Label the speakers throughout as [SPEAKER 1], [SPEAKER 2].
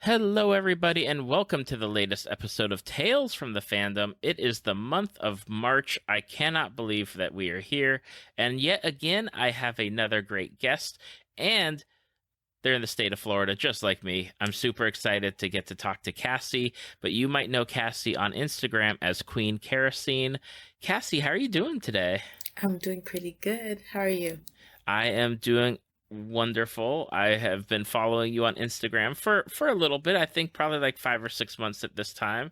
[SPEAKER 1] Hello, everybody, and welcome to the latest episode of Tales from the Fandom. It is the month of March. I cannot believe that we are here. And yet again, I have another great guest, and they're in the state of Florida, just like me. I'm super excited to get to talk to Cassy, but you might know Cassy on Instagram as Kueen Kerosene. Cassy, how are you doing today?
[SPEAKER 2] I'm doing pretty good. How are you?
[SPEAKER 1] I am doing wonderful. I have been following you on Instagram for a little bit. I think probably like 5 or 6 months at this time.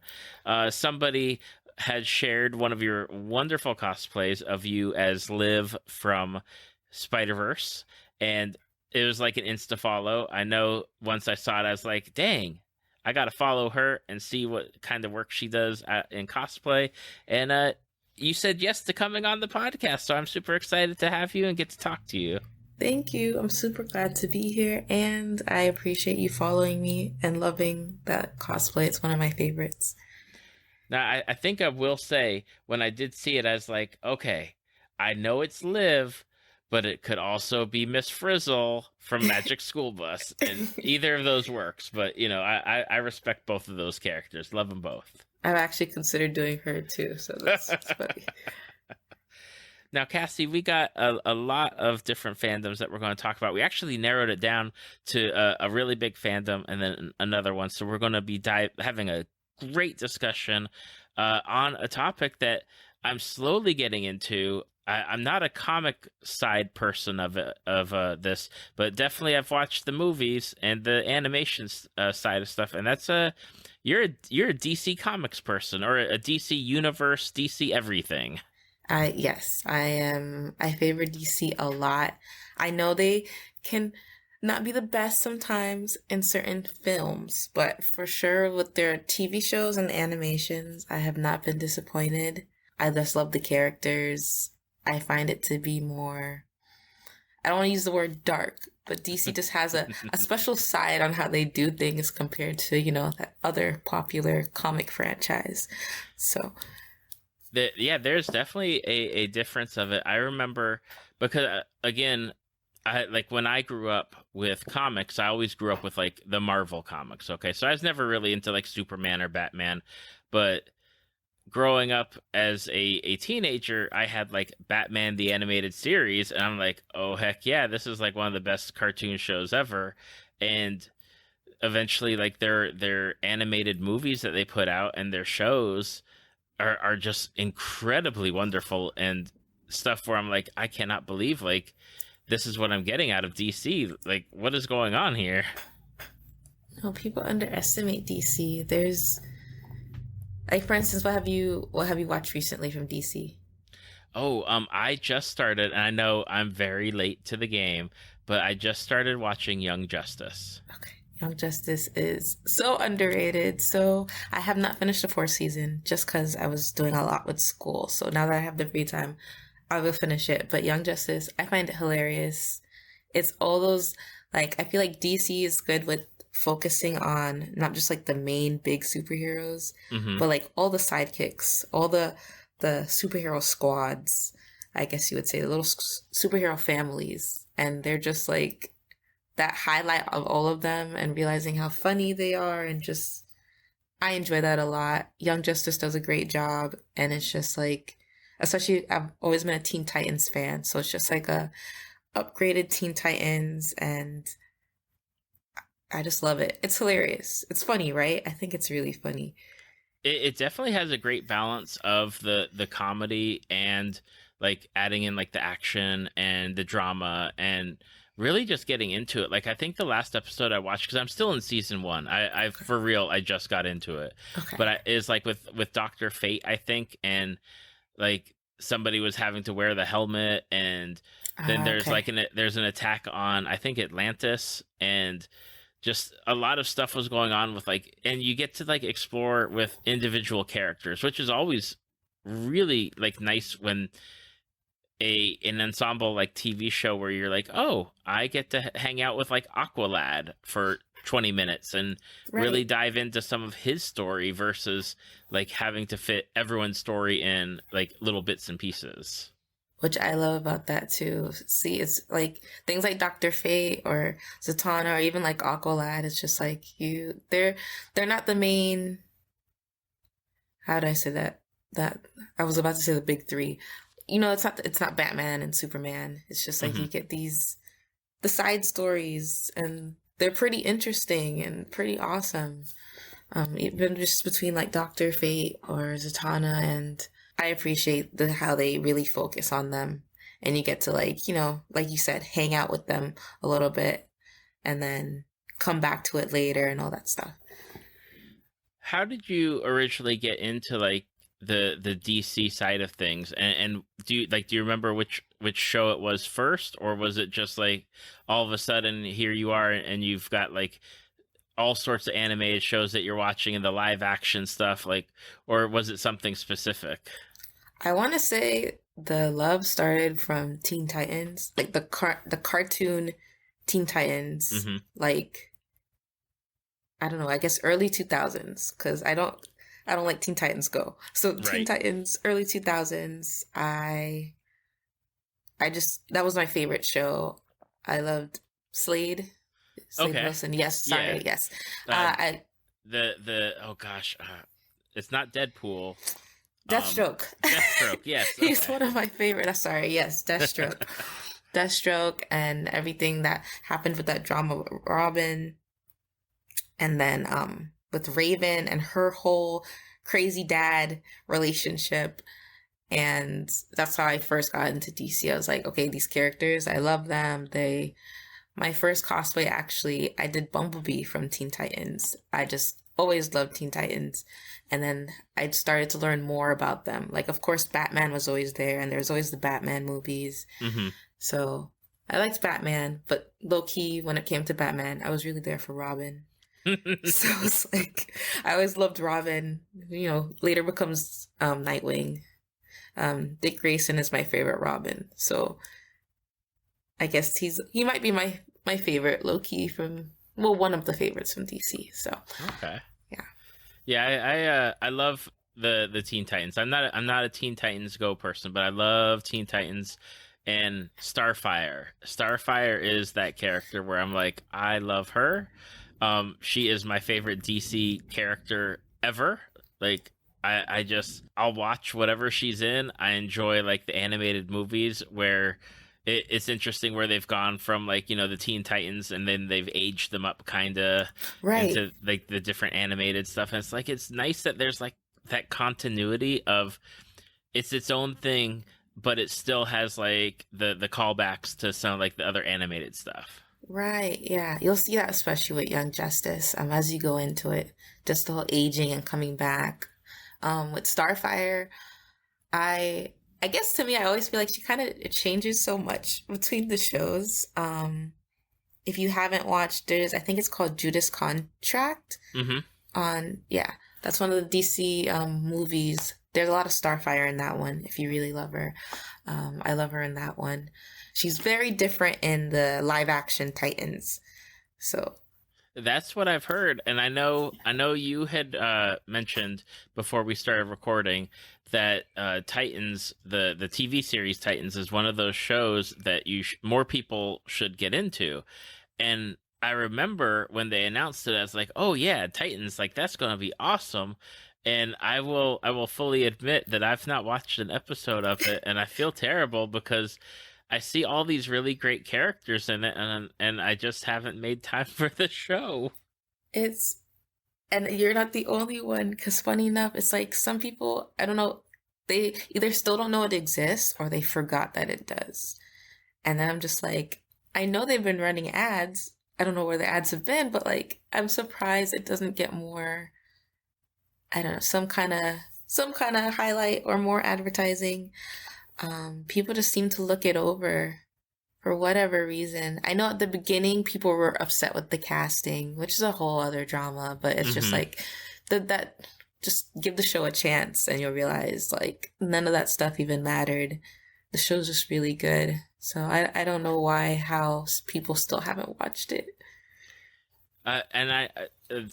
[SPEAKER 1] Somebody had shared one of your wonderful cosplays of you as Liv from Spider-Verse, and it was like an insta follow. I know once I saw it, I was like, dang. I gotta follow her and see what kind of work she does in cosplay. And you said yes to coming on the podcast, so I'm super excited to have you and get to talk to you.
[SPEAKER 2] Thank you. I'm super glad to be here, and I appreciate you following me and loving that cosplay. It's one of my favorites.
[SPEAKER 1] Now, I think I will say, when I did see it, I was like, okay, I know it's Liv, but it could also be Miss Frizzle from Magic School Bus, and either of those works. But, I respect both of those characters. Love them both.
[SPEAKER 2] I've actually considered doing her too, so that's funny.
[SPEAKER 1] Now, Cassie, we got a lot of different fandoms that we're going to talk about. We actually narrowed it down to a really big fandom and then another one. So we're going to be having a great discussion on a topic that I'm slowly getting into. I'm not a comic side person of this, but definitely I've watched the movies and the animation side of stuff, and that's you're a DC Comics person or a DC Universe, DC everything.
[SPEAKER 2] Yes, I am. I favor DC a lot. I know they can not be the best sometimes in certain films, but for sure with their TV shows and animations, I have not been disappointed. I just love the characters. I find it to be more, I don't want to use the word dark, but DC just has a special side on how they do things compared to, that other popular comic franchise. So,
[SPEAKER 1] Yeah, there's definitely a difference of it. I remember because again, I like when I grew up with comics, I always grew up with like the Marvel comics. Okay, so I was never really into like Superman or Batman, but growing up as a teenager, I had like Batman the animated series, and I'm like, oh heck yeah, this is like one of the best cartoon shows ever. And eventually, like their animated movies that they put out and their shows are just incredibly wonderful and stuff where I'm like, I cannot believe like this is what I'm getting out of DC. Like, what is going on here?
[SPEAKER 2] no, people underestimate DC. There's like, for instance, what have you watched recently from DC?
[SPEAKER 1] Oh, I just started, and I know I'm very late to the game, but I just started watching Young Justice.
[SPEAKER 2] Okay. Young Justice is so underrated. So I have not finished the fourth season just because I was doing a lot with school. So now that I have the free time, I will finish it. But Young Justice, I find it hilarious. It's all those, like, I feel like DC is good with focusing on not just like the main big superheroes,
[SPEAKER 1] Hmm.
[SPEAKER 2] but like all the sidekicks, all the superhero squads, I guess you would say, the little superhero families. And they're just like that highlight of all of them and realizing how funny they are, and just I enjoy that a lot. Young Justice does a great job, and it's just like, especially I've always been a Teen Titans fan, so it's just like a upgraded Teen Titans, and I just love it. It's hilarious. It's funny, right? I think it's really funny.
[SPEAKER 1] It definitely has a great balance of the comedy and like adding in like the action and the drama and really just getting into it. Like I think the last episode I watched, because I'm still in season one. I for real I just got into it,
[SPEAKER 2] Okay.
[SPEAKER 1] but is like with Doctor Fate, I think, and like somebody was having to wear the helmet, and then there's
[SPEAKER 2] Okay.
[SPEAKER 1] like there's an attack on I think Atlantis, and just a lot of stuff was going on with like, and you get to like explore with individual characters, which is always really like nice when an ensemble like TV show where you're like, oh, I get to hang out with like Aqualad for 20 minutes and really
[SPEAKER 2] Right.
[SPEAKER 1] dive into some of his story versus like having to fit everyone's story in like little bits and pieces.
[SPEAKER 2] which I love about that too. See, it's like things like Dr. Fate or Zatanna or even like Aqualad. It's just like they're not the main. How do I say that? That I was about to say the big three. It's not Batman and Superman. It's just like
[SPEAKER 1] Hmm.
[SPEAKER 2] you get the side stories, and they're pretty interesting and pretty awesome. Even just between like Doctor Fate or Zatanna, and I appreciate how they really focus on them, and you get to like like you said, hang out with them a little bit, and then come back to it later and all that stuff.
[SPEAKER 1] How did you originally get into like the DC side of things? And do you remember which show it was first, or was it just like all of a sudden here you are and you've got like all sorts of animated shows that you're watching and the live action stuff, like, or was it something specific?
[SPEAKER 2] I want to say the love started from Teen Titans, like the cartoon Teen Titans,
[SPEAKER 1] Hmm.
[SPEAKER 2] like I don't know, I guess early 2000s, because I don't like Teen Titans Go. So Teen
[SPEAKER 1] Right.
[SPEAKER 2] Titans early 2000s, I just that was my favorite show. I loved Slade, Slade
[SPEAKER 1] Okay.
[SPEAKER 2] Wilson. Yes,
[SPEAKER 1] Yeah.
[SPEAKER 2] sorry, yes.
[SPEAKER 1] Uh,
[SPEAKER 2] I
[SPEAKER 1] the oh gosh, it's not Deadpool. Um,
[SPEAKER 2] Deathstroke.
[SPEAKER 1] Deathstroke. Yes.
[SPEAKER 2] He's
[SPEAKER 1] Okay.
[SPEAKER 2] one of my favorite. I'm sorry. Yes, Deathstroke. Deathstroke and everything that happened with that drama with Robin, and then with Raven and her whole crazy dad relationship. And that's how I first got into DC. I was like, okay, these characters, I love them. My first cosplay, actually, I did Bumblebee from Teen Titans. I just always loved Teen Titans. And then I started to learn more about them. Like, of course, Batman was always there, and there's always the Batman movies.
[SPEAKER 1] Hmm.
[SPEAKER 2] So I liked Batman, but low key, when it came to Batman, I was really there for Robin. So it's like, I always loved Robin, later becomes Nightwing. Dick Grayson is my favorite Robin. So I guess he might be my favorite low key from, well, one of the favorites from DC. So
[SPEAKER 1] Okay.
[SPEAKER 2] yeah.
[SPEAKER 1] Yeah, I love the Teen Titans. I'm not a Teen Titans Go person, but I love Teen Titans and Starfire. Starfire is that character where I'm like, I love her. She is my favorite DC character ever. Like I'll watch whatever she's in. I enjoy like the animated movies where it's interesting where they've gone from like the Teen Titans and then they've aged them up kind of
[SPEAKER 2] Right.
[SPEAKER 1] into like the different animated stuff. And it's like it's nice that there's like that continuity of it's its own thing, but it still has like the callbacks to some like the other animated stuff.
[SPEAKER 2] Right. Yeah. You'll see that especially with Young Justice, as you go into it, just the whole aging and coming back. With Starfire, I guess to me, I always feel like she kind of it changes so much between the shows. If you haven't watched, I think it's called Judas Contract
[SPEAKER 1] Hmm.
[SPEAKER 2] yeah, that's one of the DC movies. There's a lot of Starfire in that one. If you really love her, I love her in that one. She's very different in the live action Titans. So
[SPEAKER 1] That's what I've heard, and I know you had mentioned before we started recording that Titans, the TV series Titans, is one of those shows that more people should get into. And I remember when they announced it, I was like, "Oh yeah, Titans! Like that's going to be awesome." And I will fully admit that I've not watched an episode of it, and I feel terrible because I see all these really great characters in it, and I just haven't made time for the show.
[SPEAKER 2] it's and you're not the only one. Because funny enough, it's like some people, I don't know, they either still don't know it exists or they forgot that it does. And then I'm just like, I know they've been running ads. I don't know where the ads have been, but like, I'm surprised it doesn't get more, I don't know, some kind of highlight or more advertising. People just seem to look it over for whatever reason. I know at the beginning people were upset with the casting, which is a whole other drama, but it's just
[SPEAKER 1] Hmm.
[SPEAKER 2] like that just give the show a chance and you'll realize like none of that stuff even mattered. The show's just really good. So I don't know how people still haven't watched it.
[SPEAKER 1] And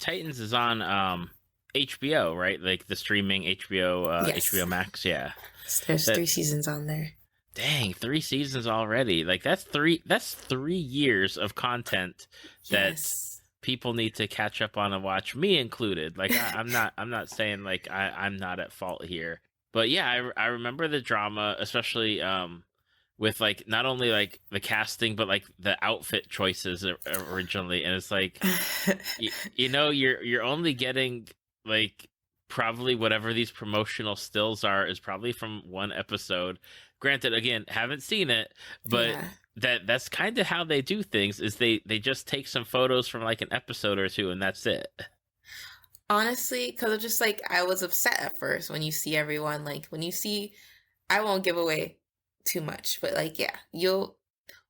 [SPEAKER 1] Titans is on HBO, right? Like the streaming HBO
[SPEAKER 2] Yes.
[SPEAKER 1] HBO Max. Yeah,
[SPEAKER 2] There's
[SPEAKER 1] that
[SPEAKER 2] 3 seasons on there.
[SPEAKER 1] Dang, 3 seasons already. Like that's 3 years of content that
[SPEAKER 2] Yes.
[SPEAKER 1] people need to catch up on and watch, me included. Like I'm not saying like I'm not at fault here. But yeah, I remember the drama, especially with like not only like the casting but like the outfit choices originally, and it's like you're only getting like probably whatever these promotional stills are is probably from one episode. Granted, again, haven't seen it, but
[SPEAKER 2] Yeah.
[SPEAKER 1] that's kind of how they do things, is they just take some photos from like an episode or two and that's it.
[SPEAKER 2] Honestly, because of just like I was upset at first when you see everyone, like when you see, I won't give away too much, but like yeah, you'll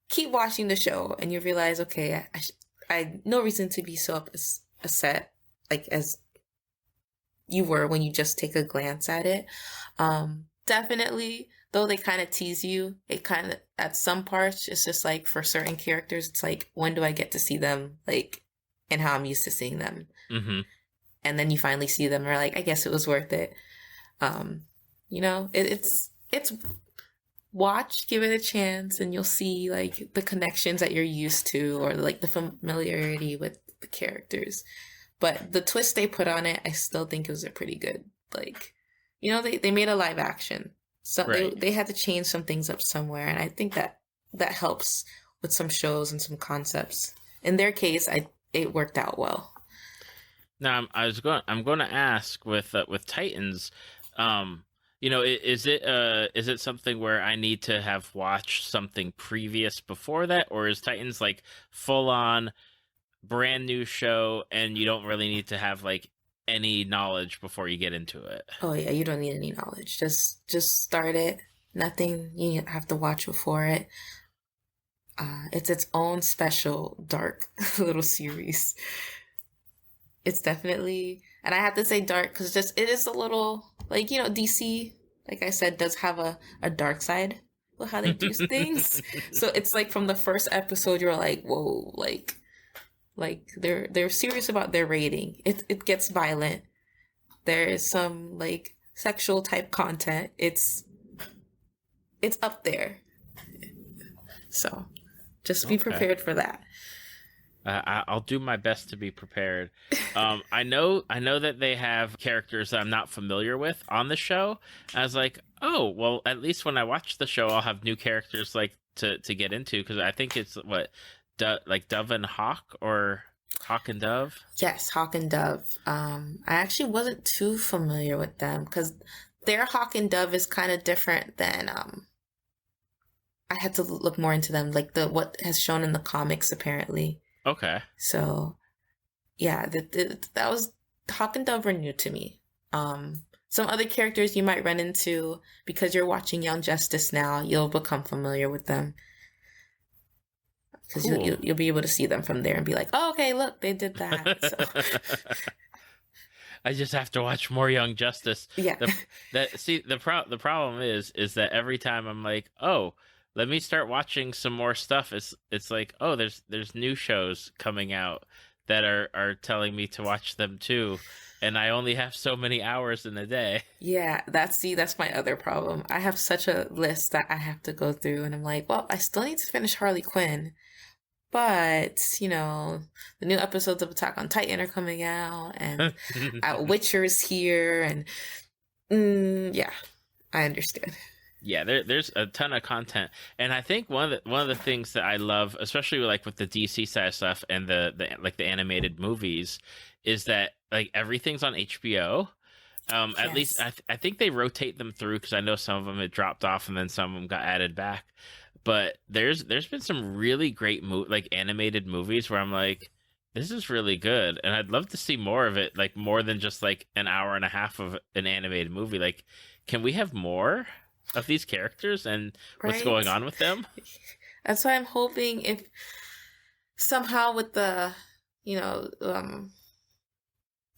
[SPEAKER 2] keep watching the show and you realize, okay, I no reason to be so upset like as you were when you just take a glance at it. Definitely, though they kind of tease you, it kind of at some parts it's just like for certain characters, it's like when do I get to see them like and how I'm used to seeing them,
[SPEAKER 1] Hmm.
[SPEAKER 2] and then you finally see them, and you're like, I guess it was worth it. Um, it's watch, give it a chance, and you'll see like the connections that you're used to or like the familiarity with the characters. But the twist they put on it, I still think it was a pretty good. Like, they made a live action, so they
[SPEAKER 1] Right.
[SPEAKER 2] they had to change some things up somewhere, and I think that helps with some shows and some concepts. In their case, it worked out well.
[SPEAKER 1] Now I'm going to ask with Titans, um, is it something where I need to have watched something previous before that, or is Titans like full on brand new show and you don't really need to have like any knowledge before you get into it?
[SPEAKER 2] Oh yeah, you don't need any knowledge. Just start it. Nothing you have to watch before it. It's its own special dark little series. It's definitely, and I have to say dark because just it is a little like DC. Like I said, does have a dark side with how they do things. So it's like from the first episode, you're like, whoa, like they're serious about their rating. It gets violent. There is some like sexual type content. It's up there. So just be
[SPEAKER 1] Okay.
[SPEAKER 2] prepared for that.
[SPEAKER 1] I'll do my best to be prepared. I know that they have characters that I'm not familiar with on the show. I was like, oh, well, at least when I watch the show, I'll have new characters like to get into, because I think it's what, like Dove and Hawk, or Hawk and Dove.
[SPEAKER 2] Yes, Hawk and Dove. I actually wasn't too familiar with them because their Hawk and Dove is kind of different than I had to look more into them, like the what has shown in the comics apparently.
[SPEAKER 1] Okay.
[SPEAKER 2] So yeah, that was Hawk and Dove were new to me. Some other characters you might run into because you're watching Young Justice now, you'll become familiar with them because
[SPEAKER 1] Cool.
[SPEAKER 2] you'll be able to see them from there and be like, oh, okay, look, they did that. So
[SPEAKER 1] I just have to watch more Young Justice.
[SPEAKER 2] yeah,
[SPEAKER 1] The that see the problem is that every time I'm like, oh, let me start watching some more stuff. It's like, oh, there's new shows coming out that are telling me to watch them too, and I only have so many hours in a day.
[SPEAKER 2] yeah. That's my other problem. I have such a list that I have to go through, and I'm like, well, I still need to finish Harley Quinn. But, the new episodes of Attack on Titan are coming out, and Witcher's here, and yeah, I understand.
[SPEAKER 1] Yeah, there's a ton of content, and I think one of the things that I love, especially like with the DC side of stuff and the like the animated movies, is that like everything's on HBO. At least
[SPEAKER 2] Yes.
[SPEAKER 1] I think they rotate them through, because I know some of them had dropped off and then some of them got added back. But there's been some really great like animated movies where I'm like, this is really good, and I'd love to see more of it, like more than just like an hour and a half of an animated movie. Like, can we have more of these characters and what's going
[SPEAKER 2] Right?
[SPEAKER 1] on with them?
[SPEAKER 2] That's why I'm hoping if somehow with you know, um,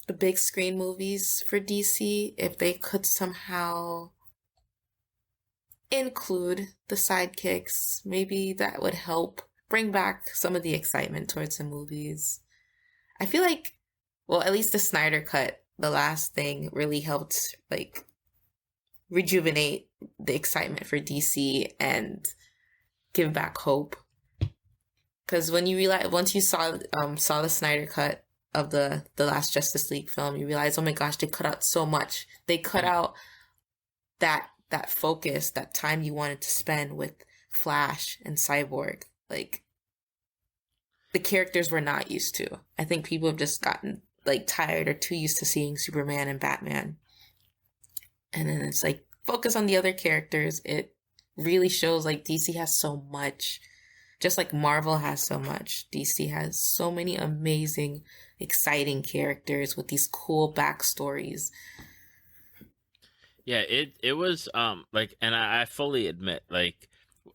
[SPEAKER 2] the big screen movies for DC, if they could somehow include the sidekicks, maybe that would help bring back some of the excitement towards the movies. I feel like, well, at least the Snyder Cut, the last thing really helped, like, rejuvenate the excitement for DC and give back hope. Because when you realize, once you saw the Snyder cut of the last Justice League film, you realize, oh my gosh, they cut out so much. They cut out that focus, that time you wanted to spend with Flash and Cyborg. Like, the characters we're not used to. I think people have just gotten like tired or too used to seeing Superman and Batman. And then it's like, focus on the other characters. It really shows like DC has so much. Just like Marvel has so much, DC has so many amazing, exciting characters with these cool backstories.
[SPEAKER 1] Yeah, it was like, and I fully admit, like,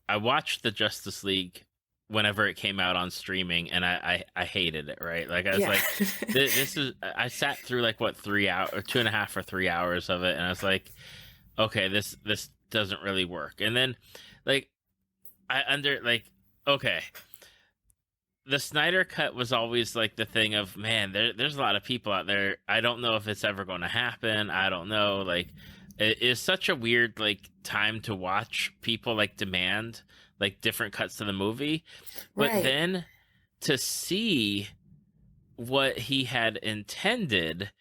[SPEAKER 1] I watched the Justice League whenever it came out on streaming, and I hated it. Right, like I was
[SPEAKER 2] Yeah.
[SPEAKER 1] like, this is. I sat through like what 3 hours or 2.5 or 3 hours of it, and I was like, okay, this doesn't really work. And then, like, okay, the Snyder cut was always like the thing of, man, there's a lot of people out there. I don't know if it's ever going to happen. I don't know. Like, it is such a weird like time to watch people like demand like different cuts to the movie, but
[SPEAKER 2] Right.
[SPEAKER 1] then to see what he had intended,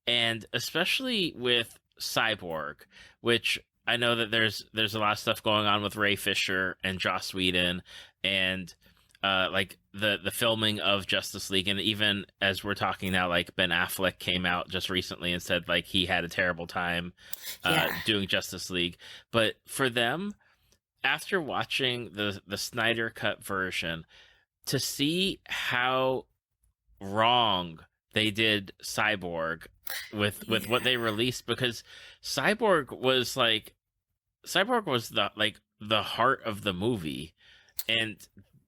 [SPEAKER 1] and especially with Cyborg, which I know that there's a lot of stuff going on with Ray Fisher and Joss Whedon, and like the filming of Justice League, and even as we're talking now, like Ben Affleck came out just recently and said like he had a terrible time
[SPEAKER 2] Yeah.
[SPEAKER 1] doing Justice League. But for them, after watching the Snyder cut version, to see how wrong they did Cyborg with what they released, because Cyborg was the heart of the movie, and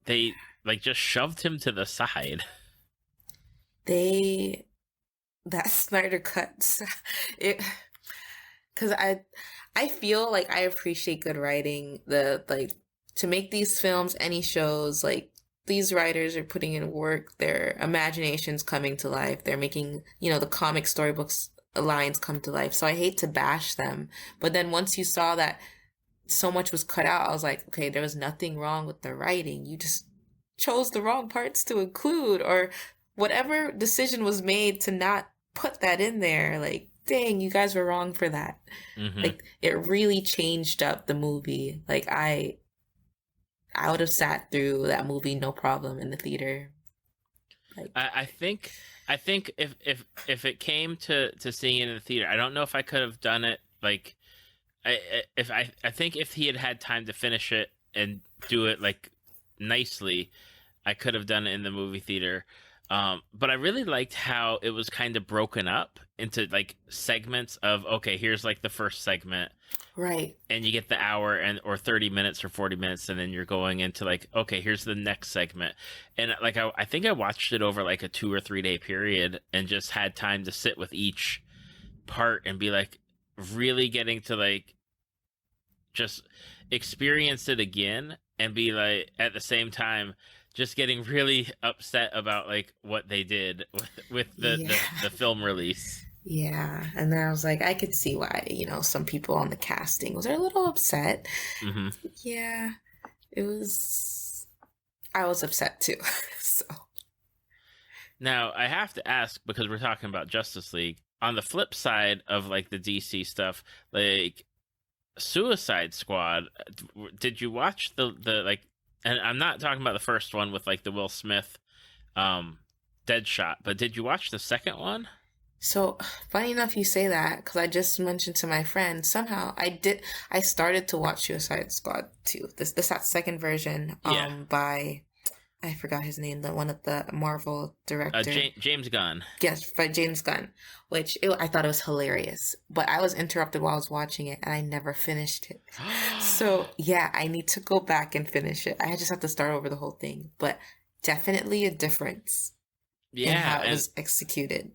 [SPEAKER 1] they like just shoved him to the side.
[SPEAKER 2] That Snyder cut, it, because I feel like I appreciate good writing. The like to make these films, any shows, like these writers are putting in work. Their imagination's coming to life. They're making, the comic storybooks lines come to life. So I hate to bash them, but then once you saw that so much was cut out, I was like, okay, there was nothing wrong with the writing. You just chose the wrong parts to include, or whatever decision was made to not put that in there. Like, dang, you guys were wrong for that.
[SPEAKER 1] Mm-hmm.
[SPEAKER 2] Like, it really changed up the movie. Like, I would have sat through that movie no problem in the theater.
[SPEAKER 1] Like, I think if it came to seeing it in the theater, I don't know if I could have done it. Like, I think if he had time to finish it and do it like nicely, I could have done it in the movie theater. But I really liked how it was kind of broken up into like segments of, okay, here's like the first segment,
[SPEAKER 2] right,
[SPEAKER 1] and you get the hour or 30 minutes or 40 minutes, and then you're going into like, okay, here's the next segment. And like I think I watched it over like a 2 or 3 day period, and just had time to sit with each part and be like really getting to like just experience it again, and be like at the same time just getting really upset about like what they did with the film release.
[SPEAKER 2] Yeah, and then I was like, I could see why, some people on the casting was a little upset.
[SPEAKER 1] Mm-hmm.
[SPEAKER 2] Yeah, I was upset too. So
[SPEAKER 1] now I have to ask, because we're talking about Justice League, on the flip side of like the DC stuff, like Suicide Squad, did you watch the like, and I'm not talking about the first one with like the Will Smith Deadshot, but did you watch the second one?
[SPEAKER 2] So funny enough you say that, because I just mentioned to my friend, somehow I started to watch Suicide Squad too. That second version by, I forgot his name, the one of the Marvel director,
[SPEAKER 1] James Gunn.
[SPEAKER 2] Yes, by James Gunn, which I thought it was hilarious, but I was interrupted while I was watching it and I never finished it. So yeah, I need to go back and finish it. I just have to start over the whole thing, but definitely a difference in how it was executed.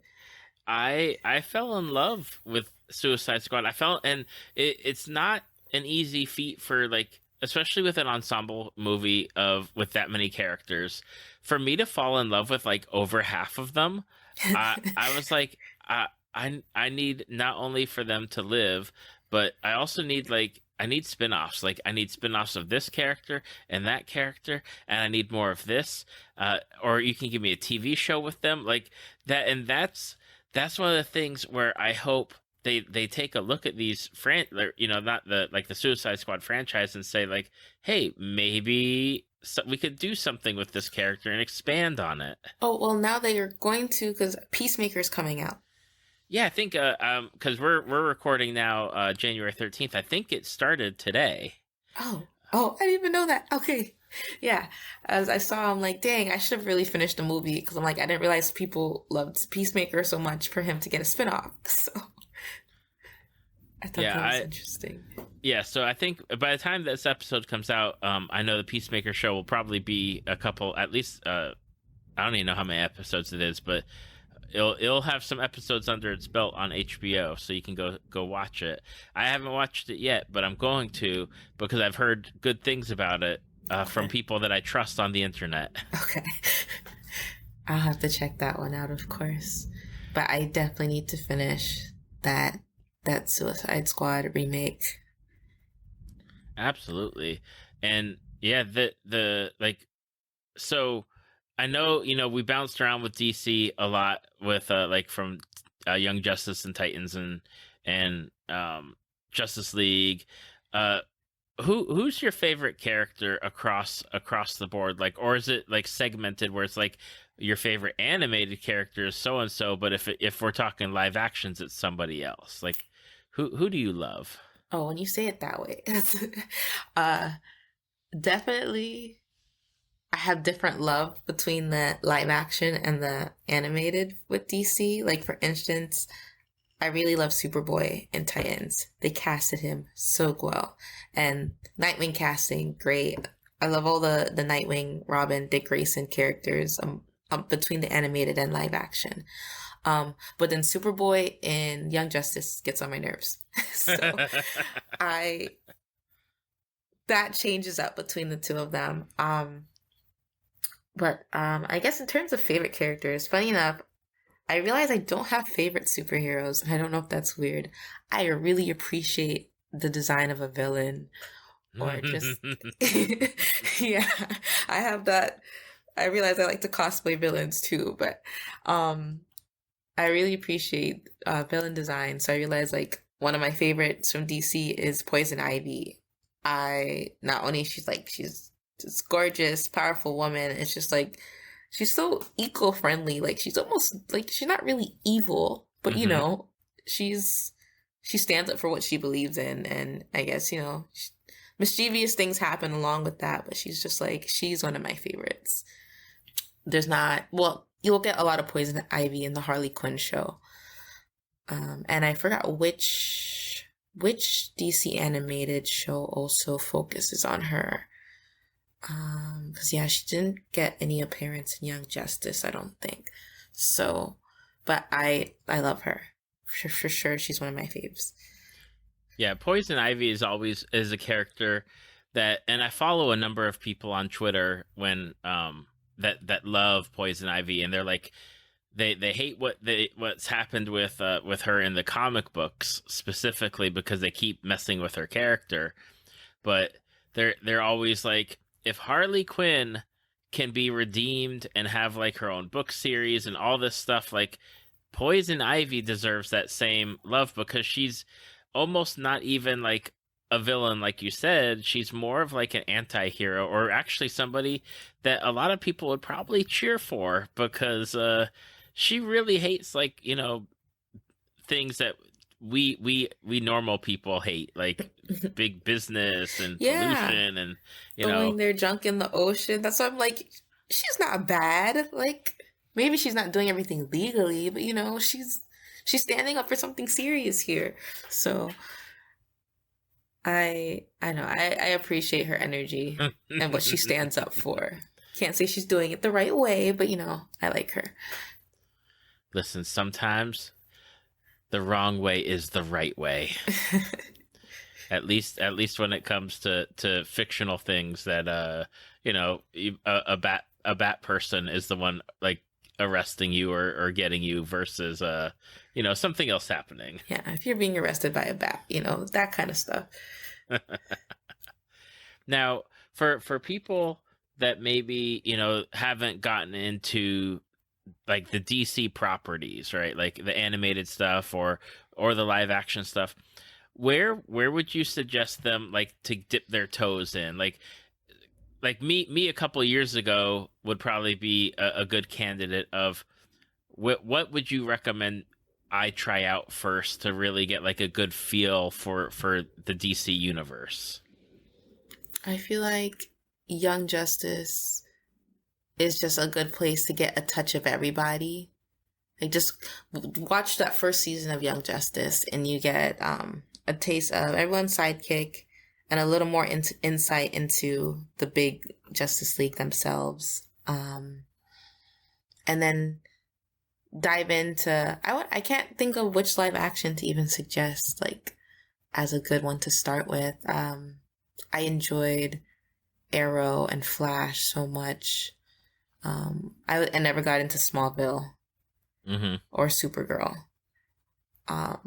[SPEAKER 1] I fell in love with Suicide Squad. And it's not an easy feat for like, especially with an ensemble movie with that many characters, for me to fall in love with like over half of them. I was like, I need not only for them to live, but I also need like I need spin-offs. Like I need spin-offs of this character and that character, and I need more of this. Or you can give me a TV show with them, like that. And that's one of the things where I hope they take a look at these not the like the Suicide Squad franchise and say like, hey, maybe we could do something with this character and expand on it.
[SPEAKER 2] Oh, well, now they are going to, because Peacemaker's coming out.
[SPEAKER 1] Yeah, I think because we're recording now January 13th. I think it started today.
[SPEAKER 2] Oh, I didn't even know that. Okay. Yeah. As I saw, I'm like, dang, I should have really finished the movie because I'm like, I didn't realize people loved Peacemaker so much for him to get a spinoff. So I thought
[SPEAKER 1] Yeah,
[SPEAKER 2] that was interesting.
[SPEAKER 1] yeah. So I think by the time this episode comes out, I know the Peacemaker show will probably be a couple, at least. I don't even know how many episodes it is, but it'll have some episodes under its belt on HBO, so you can go watch it. I haven't watched it yet, but I'm going to because I've heard good things about it from people that I trust on the internet.
[SPEAKER 2] Okay. I'll have to check that one out, of course. But I definitely need to finish that Suicide Squad remake.
[SPEAKER 1] Absolutely, and yeah, the like so. I know, we bounced around with DC a lot with like from Young Justice and Titans and Justice League. Who's your favorite character across the board? Like, or is it like segmented where it's like your favorite animated character is so and so, but if we're talking live actions, it's somebody else. Like, who do you love?
[SPEAKER 2] Oh, when you say it that way, uh, definitely. I have different love between the live action and the animated with DC. Like, for instance, I really love Superboy in Titans. They casted him so well. And Nightwing casting, great. I love all the Nightwing, Robin, Dick Grayson characters between the animated and live action. But then Superboy in Young Justice gets on my nerves. So that changes up between the two of them. But I guess in terms of favorite characters, funny enough, I realize I don't have favorite superheroes, and I don't know if that's weird. I really appreciate the design of a villain, or just yeah, I have that. I realize I like to cosplay villains too, but I really appreciate villain design. So I realize like one of my favorites from DC is Poison Ivy. Not only she's this gorgeous, powerful woman. It's just like she's so eco-friendly. Like she's almost like she's not really evil, but she stands up for what she believes in, and I guess mischievous things happen along with that. But she's just like she's one of my favorites. There's not you'll get a lot of Poison Ivy in the Harley Quinn show, and I forgot which DC animated show also focuses on her. Because she didn't get any appearance in Young Justice, I don't think. So, but I love her for sure. She's one of my faves.
[SPEAKER 1] Yeah, Poison Ivy is a character that, and I follow a number of people on Twitter when that love Poison Ivy, and they're like they hate what's happened with her in the comic books specifically because they keep messing with her character, but they're always like, if Harley Quinn can be redeemed and have like her own book series and all this stuff, like Poison Ivy deserves that same love because she's almost not even like a villain, like you said. She's more of like an anti-hero, or actually somebody that a lot of people would probably cheer for because she really hates like things that we normal people hate, like big business and pollution and
[SPEAKER 2] throwing their junk in the ocean. That's why I'm like, she's not bad. Like maybe she's not doing everything legally, but she's standing up for something serious here. So I know I appreciate her energy and what she stands up for. Can't say she's doing it the right way, but I like her.
[SPEAKER 1] Listen, sometimes the wrong way is the right way. At least when it comes to fictional things that a bat person is the one like arresting you or getting you versus something else happening.
[SPEAKER 2] Yeah, if you're being arrested by a bat, that kind of stuff.
[SPEAKER 1] Now, for people that maybe haven't gotten into like the DC properties, right? Like the animated stuff or the live action stuff. Where would you suggest them like to dip their toes in? Like me a couple of years ago would probably be a good candidate of what would you recommend I try out first to really get like a good feel for the DC universe?
[SPEAKER 2] I feel like Young Justice is just a good place to get a touch of everybody. Like just watch that first season of Young Justice, and you get a taste of everyone's sidekick and a little more insight into the big Justice League themselves. And then dive into I can't think of which live action to even suggest like as a good one to start with. I enjoyed Arrow and Flash so much. I never got into Smallville or Supergirl. But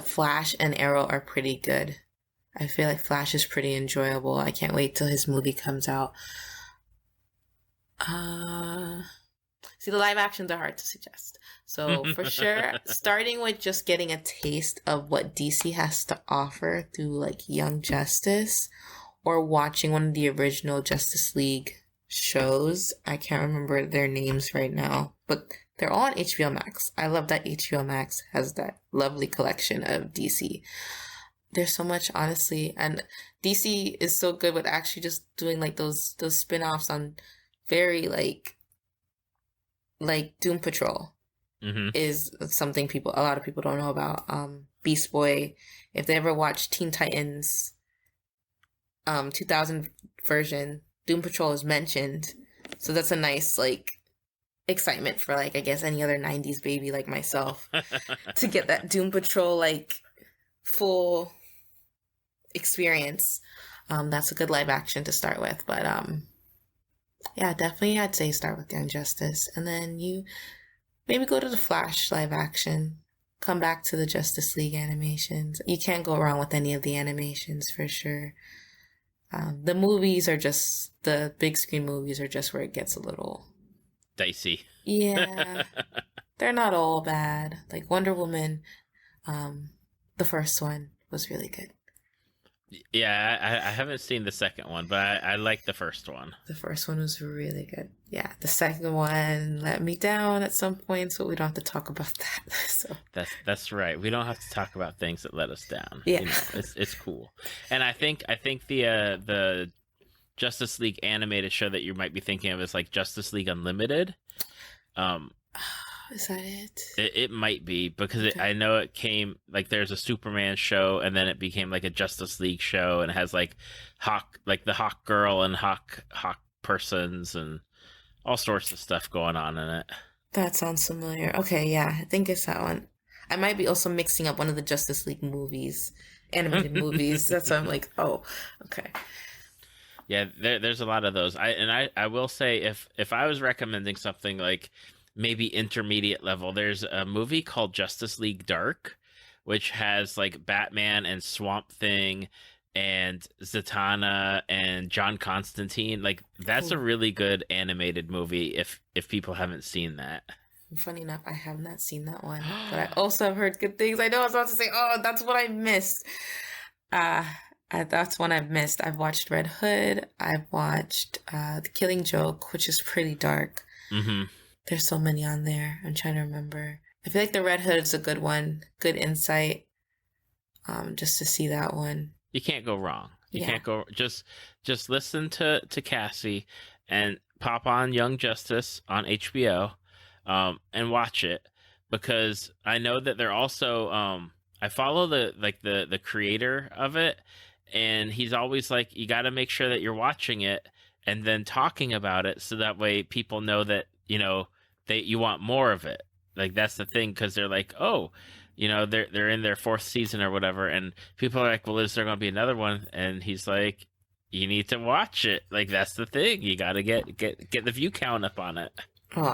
[SPEAKER 2] Flash and Arrow are pretty good. I feel like Flash is pretty enjoyable. I can't wait till his movie comes out. See, the live actions are hard to suggest. So for sure, starting with just getting a taste of what DC has to offer through like Young Justice or watching one of the original Justice League shows. I can't remember their names right now, but they're all on HBO Max. I love that HBO Max has that lovely collection of DC. There's so much, honestly, and DC is so good with actually just doing like those spin-offs on very like Doom Patrol is something a lot of people don't know about. Beast Boy, if they ever watched Teen Titans 2000 version, Doom Patrol is mentioned. So that's a nice like excitement for like I guess any other 90s baby like myself to get that Doom Patrol like full experience. That's a good live action to start with, but yeah, definitely I'd say start with Young Justice and then you maybe go to the Flash live action, come back to the Justice League animations. You can't go wrong with any of the animations for sure. The movies are just the big screen movies are just where it gets a little
[SPEAKER 1] dicey.
[SPEAKER 2] Yeah. They're not all bad. Like Wonder Woman, the first one was really good.
[SPEAKER 1] Yeah, I haven't seen the second one, but I like the first one.
[SPEAKER 2] The first one was really good. Yeah, the second one let me down at some point, so we don't have to talk about that. So
[SPEAKER 1] that's right. We don't have to talk about things that let us down.
[SPEAKER 2] Yeah,
[SPEAKER 1] it's cool. And I think the Justice League animated show that you might be thinking of is like Justice League Unlimited.
[SPEAKER 2] Is that it?
[SPEAKER 1] It might be because I know it came like there's a Superman show and then it became like a Justice League show and it has like the Hawk Girl and Hawk persons and all sorts of stuff going on in it.
[SPEAKER 2] That sounds familiar. Okay, yeah, I think it's that one. I might be also mixing up one of the Justice League movies, animated movies. That's why I'm like, oh, okay.
[SPEAKER 1] Yeah, there's a lot of those. I will say if I was recommending something like maybe intermediate level, there's a movie called Justice League Dark, which has like Batman and Swamp Thing and Zatanna and John Constantine. Like that's a really good animated movie if people haven't seen that.
[SPEAKER 2] Funny enough, I have not seen that one, but I also have heard good things. I know I was about to say, oh, that's what I missed. That's one I've missed. I've watched Red Hood. I've watched The Killing Joke, which is pretty dark. There's so many on there. I'm trying to remember. I feel like the Red Hood is a good one. Good insight. Just to see that one.
[SPEAKER 1] You can't go wrong. You can't go. Just listen to Cassy and pop on Young Justice on HBO, and watch it because I know that they're also. I follow the creator of it, and he's always like, you got to make sure that you're watching it and then talking about it so that way people know that you want more of it. Like that's the thing because they're like, oh, they're in their 4th season or whatever, and people are like, well, is there going to be another one? And he's like, you need to watch it. Like that's the thing. You got to get the view count up on it.
[SPEAKER 2] Oh,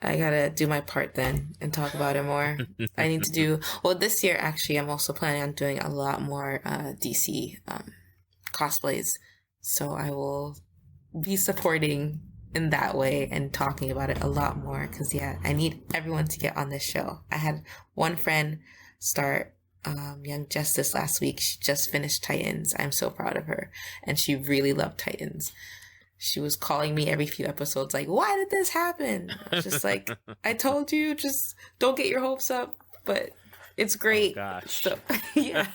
[SPEAKER 2] I gotta do my part then and talk about it more. I need to do, well, this year actually, I'm also planning on doing a lot more DC cosplays. So I will be supporting in that way and talking about it a lot more because, yeah, I need everyone to get on this show. I had one friend start Young Justice last week. She just finished Titans. I'm so proud of her. And she really loved Titans. She was calling me every few episodes like, why did this happen? I was just like, I told you, just don't get your hopes up, but it's
[SPEAKER 1] Oh
[SPEAKER 2] great.
[SPEAKER 1] gosh.
[SPEAKER 2] So yeah,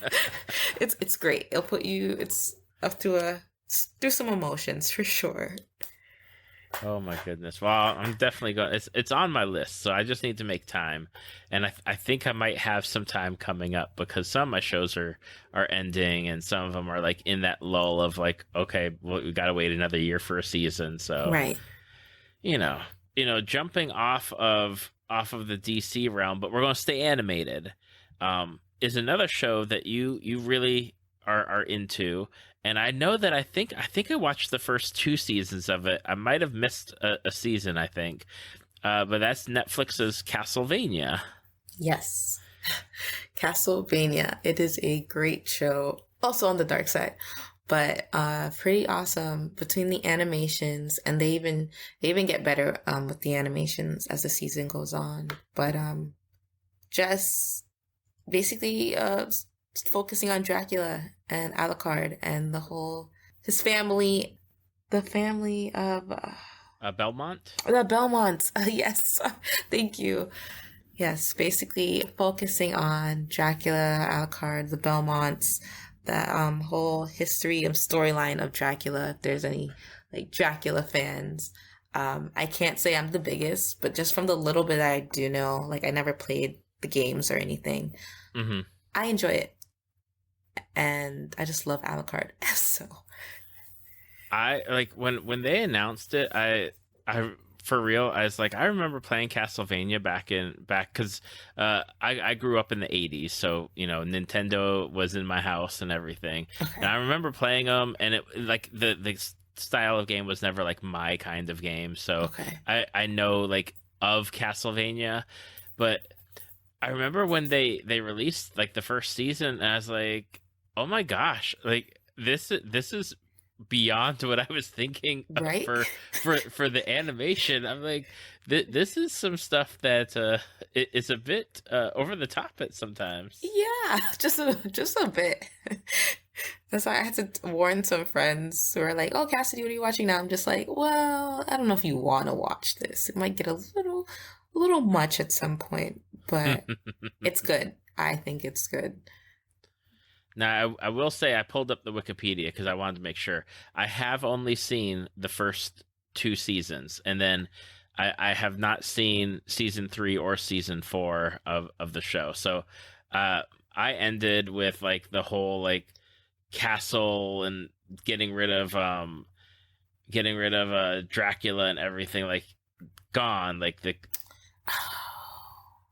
[SPEAKER 2] it's great. It'll put you, it's up to through some emotions for sure.
[SPEAKER 1] Oh my goodness. Well, I'm definitely going. It's on my list, so I just need to make time, and I think I might have some time coming up because some of my shows are ending, and some of them are like in that lull of like, okay, well, we got to wait another year for a season. So
[SPEAKER 2] Right.
[SPEAKER 1] you know, jumping off of the DC realm, but we're going to stay animated. Is another show that you really are into, and I know that I think I watched the first two seasons of it. I might have missed a season, I think, but that's Netflix's Castlevania.
[SPEAKER 2] Yes. Castlevania. It is a great show. Also on the dark side, but pretty awesome between the animations, and they even get better with the animations as the season goes on. But just basically focusing on Dracula and Alucard and the whole his family, the family of
[SPEAKER 1] Belmont.
[SPEAKER 2] the Belmonts. Yes, thank you. Yes, basically focusing on Dracula, Alucard, the Belmonts, the whole history and storyline of Dracula. If there's any like Dracula fans, I can't say I'm the biggest, but just from the little bit I do know, like I never played the games or anything,
[SPEAKER 1] Mm-hmm.
[SPEAKER 2] I enjoy it, and I just love Alucard. So
[SPEAKER 1] I like when they announced it. I for real. I was like, I remember playing Castlevania back because I grew up in the '80s, so Nintendo was in my house and everything, and
[SPEAKER 2] okay,
[SPEAKER 1] I remember playing them, and it like the style of game was never like my kind of game, so
[SPEAKER 2] okay,
[SPEAKER 1] I know like of Castlevania, but I remember when they released like the first season, and I was like, oh my gosh, like this is beyond what I was thinking
[SPEAKER 2] right?
[SPEAKER 1] for the animation. I'm like, this is some stuff that is a bit over the top at sometimes.
[SPEAKER 2] Yeah, just a bit. That's why I had to warn some friends who are like, "Oh, Cassidy, what are you watching now?" I'm just like, "Well, I don't know if you want to watch this. It might get a little much at some point, but it's good. I think it's good."
[SPEAKER 1] Now, I will say I pulled up the Wikipedia because I wanted to make sure. I have only seen the first two seasons, and then I have not seen season three or season four of the show. So I ended with like the whole like castle and getting rid of Dracula and everything like gone. Like the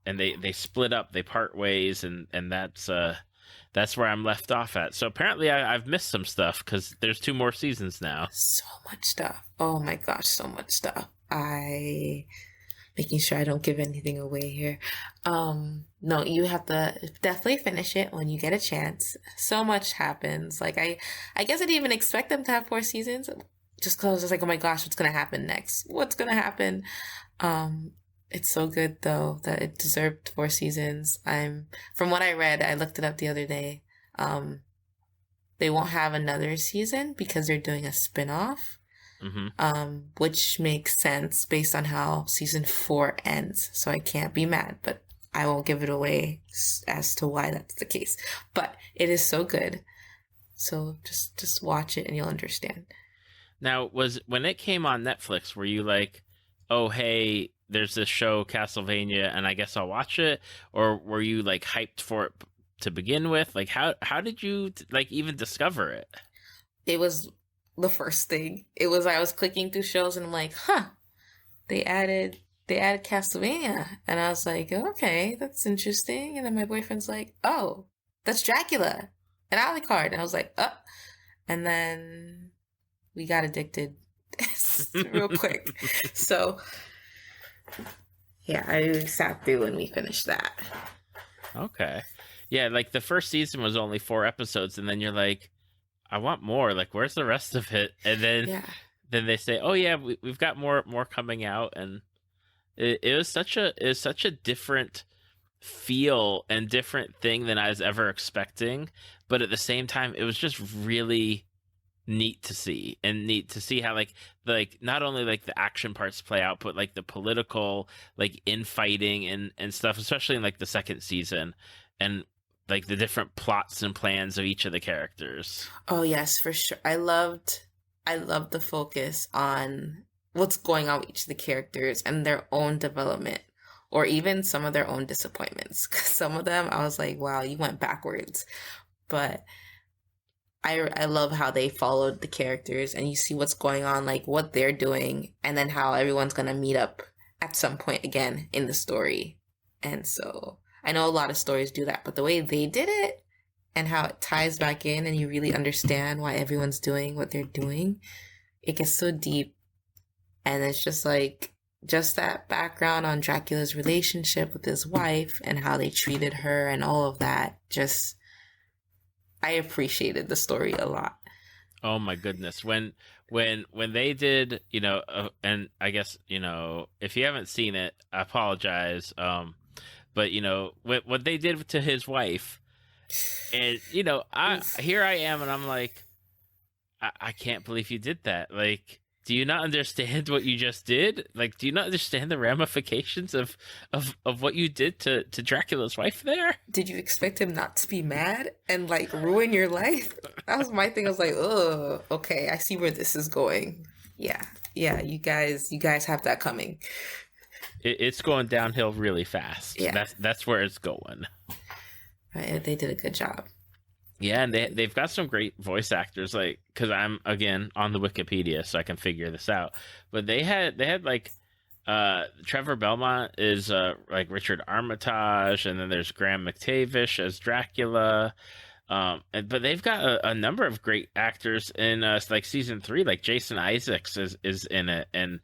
[SPEAKER 1] and they split up, they part ways, and that's where I'm left off at. So apparently I've missed some stuff because there's two more seasons now.
[SPEAKER 2] So much stuff. Oh my gosh, so much stuff. I making sure I don't give anything away here. No, you have to definitely finish it when you get a chance. So much happens. Like I guess I didn't even expect them to have four seasons. Just because I was just like, oh my gosh, what's gonna happen next? What's gonna happen? Um, it's so good though that it deserved four seasons. From what I read, I looked it up the other day. Um, they won't have another season because they're doing a spin-off,
[SPEAKER 1] Hmm.
[SPEAKER 2] which makes sense based on how season four ends. So I can't be mad, but I won't give it away as to why that's the case. But it is so good. So just watch it and you'll understand.
[SPEAKER 1] Now, was when it came on Netflix, were you like, "Oh, hey, there's this show Castlevania, and I guess I'll watch it," or were you like hyped for it to begin with? Like, how did you like even discover it?
[SPEAKER 2] It was the first thing. It was I was clicking through shows and I'm like, huh, they added Castlevania. And I was like, okay, that's interesting. And then my boyfriend's like, oh, that's Dracula and Alucard. And I was like, oh. And then we got addicted real quick. So yeah, I sat through and we finished that.
[SPEAKER 1] Okay. Yeah, like the first season was only 4 episodes, and then you're like, I want more. Like, where's the rest of it? And
[SPEAKER 2] Yeah.
[SPEAKER 1] then they say, oh yeah, we've got more coming out, and it was such a different feel and different thing than I was ever expecting. But at the same time, it was just really neat to see, and neat to see how like not only like the action parts play out, but like the political like infighting and stuff, especially in like the second season, and like the different plots and plans of each of the characters.
[SPEAKER 2] Oh yes, for sure. I loved the focus on what's going on with each of the characters and their own development, or even some of their own disappointments. 'Cause some of them, I was like, wow, you went backwards. But I love how they followed the characters and you see what's going on, like what they're doing, and then how everyone's gonna meet up at some point again in the story. And so I know a lot of stories do that, but the way they did it and how it ties back in and you really understand why everyone's doing what they're doing, it gets so deep. And it's just like, just that background on Dracula's relationship with his wife and how they treated her and all of that, just, I appreciated the story a lot.
[SPEAKER 1] Oh my goodness. When they did, and I guess, if you haven't seen it, I apologize. But what they did to his wife, and here I am, and I'm like, I can't believe you did that. Like, do you not understand what you just did? Like, do you not understand the ramifications of what you did to Dracula's wife there?
[SPEAKER 2] Did you expect him not to be mad and like ruin your life? That was my thing. I was like, oh, okay, I see where this is going. Yeah, you guys have that coming.
[SPEAKER 1] It's going downhill really fast.
[SPEAKER 2] Yeah,
[SPEAKER 1] that's where it's going.
[SPEAKER 2] right. They did a good job.
[SPEAKER 1] Yeah, and they've got some great voice actors, like, because I'm again on the Wikipedia, so I can figure this out. But they had like Trevor Belmont is like Richard Armitage, and then there's Graham McTavish as Dracula. But they've got a number of great actors in like season 3, like Jason Isaacs is in it, and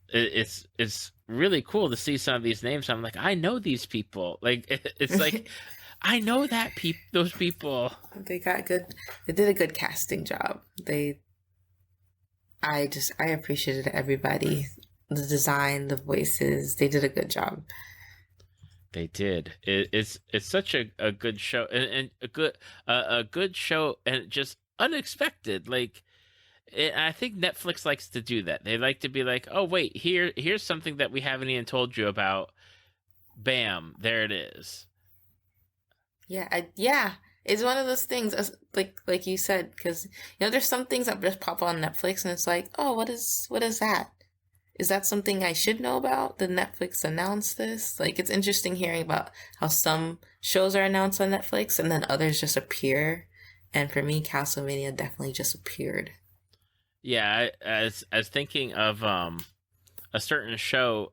[SPEAKER 1] it's really cool to see some of these names. I'm like, I know these people. Like it's like I know those people.
[SPEAKER 2] They got good. They did a good casting job. I appreciated everybody. The design, the voices. They did a good job.
[SPEAKER 1] They did. It's such a good show, and a good show, and just unexpected. Like, I think Netflix likes to do that. They like to be like, oh wait, here's something that we haven't even told you about. Bam, there it is.
[SPEAKER 2] Yeah, it's one of those things, like you said, because there's some things that just pop on Netflix, and it's like, oh, what is that? Is that something I should know about? Did Netflix announce this? Like, it's interesting hearing about how some shows are announced on Netflix, and then others just appear. And for me, Castlevania definitely just appeared.
[SPEAKER 1] Yeah, I was thinking of a certain show.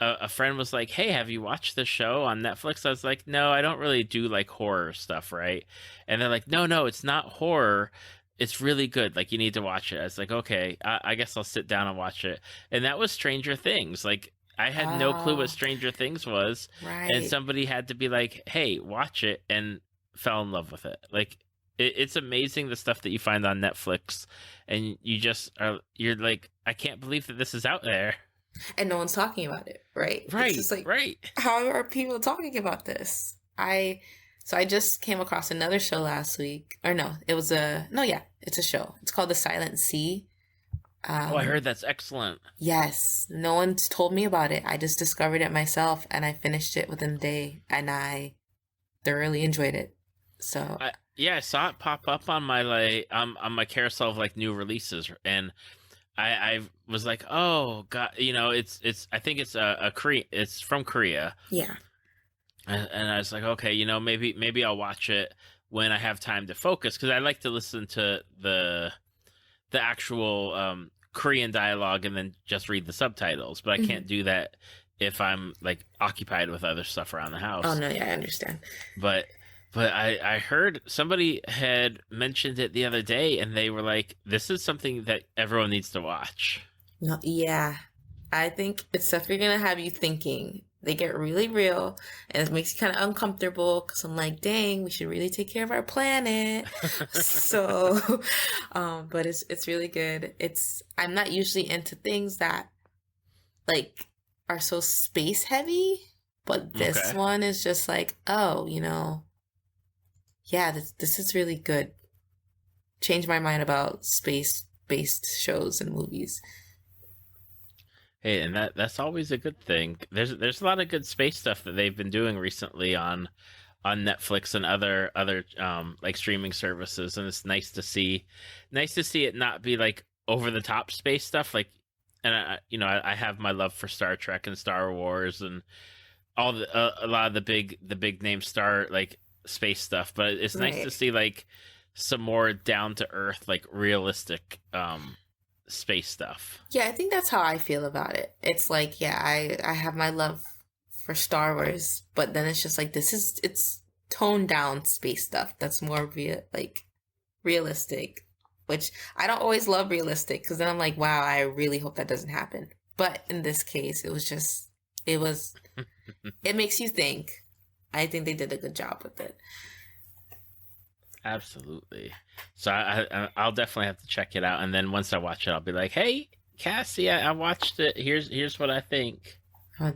[SPEAKER 1] A friend was like, hey, have you watched the show on Netflix? I was like, no, I don't really do like horror stuff, right? And they're like, no, it's not horror. It's really good. Like, you need to watch it. I was like, okay, I guess I'll sit down and watch it. And that was Stranger Things. Like, I had no clue what Stranger Things was.
[SPEAKER 2] Right.
[SPEAKER 1] And somebody had to be like, hey, watch it, and fell in love with it. Like, it's amazing the stuff that you find on Netflix. And you're like, I can't believe that this is out there.
[SPEAKER 2] And no one's talking about it, right?
[SPEAKER 1] Right,
[SPEAKER 2] it's just like,
[SPEAKER 1] right.
[SPEAKER 2] How are people talking about this? So I just came across another show last week. Or no, it's a show. It's called The Silent Sea.
[SPEAKER 1] I heard that's excellent.
[SPEAKER 2] Yes. No one's told me about it. I just discovered it myself, and I finished it within a day, and I thoroughly enjoyed it. So
[SPEAKER 1] I saw it pop up on my on my carousel of like new releases, and I was like, oh god, it's I think it's a Korea. It's from Korea.
[SPEAKER 2] Yeah.
[SPEAKER 1] And I was like, okay, maybe I'll watch it when I have time to focus, because I like to listen to the actual Korean dialogue and then just read the subtitles. But I can't do that if I'm like occupied with other stuff around the house.
[SPEAKER 2] Oh no, yeah, I understand.
[SPEAKER 1] But But I heard somebody had mentioned it the other day, and they were like, "This is something that everyone needs to watch."
[SPEAKER 2] No, yeah. I think it's stuff you're gonna have you thinking. They get really real, and it makes you kind of uncomfortable because I'm like, dang, we should really take care of our planet. So, but it's really good. It's I'm not usually into things that like are so space heavy, but this
[SPEAKER 1] Okay.
[SPEAKER 2] one is just like, oh, yeah, this is really good. Changed my mind about space based shows and movies.
[SPEAKER 1] Hey, and that's always a good thing. There's a lot of good space stuff that they've been doing recently on Netflix and other like streaming services, and it's nice to see it not be like over the top space stuff. Like, and I have my love for Star Trek and Star Wars and all a lot of the big name star like space stuff, but it's nice to
[SPEAKER 2] Right.
[SPEAKER 1] see like some more down to earth like realistic space stuff.
[SPEAKER 2] Yeah, I think that's how I feel about it. It's like, yeah, I have my love for Star Wars, but then it's just like it's toned down space stuff that's more realistic, which I don't always love realistic because then I'm like, wow, I really hope that doesn't happen. But in this case, it was it makes you think. I think they did a good job with it.
[SPEAKER 1] Absolutely. So I'll definitely have to check it out, and then once I watch it, I'll be like, "Hey, Cassie, I watched it. Here's what I think."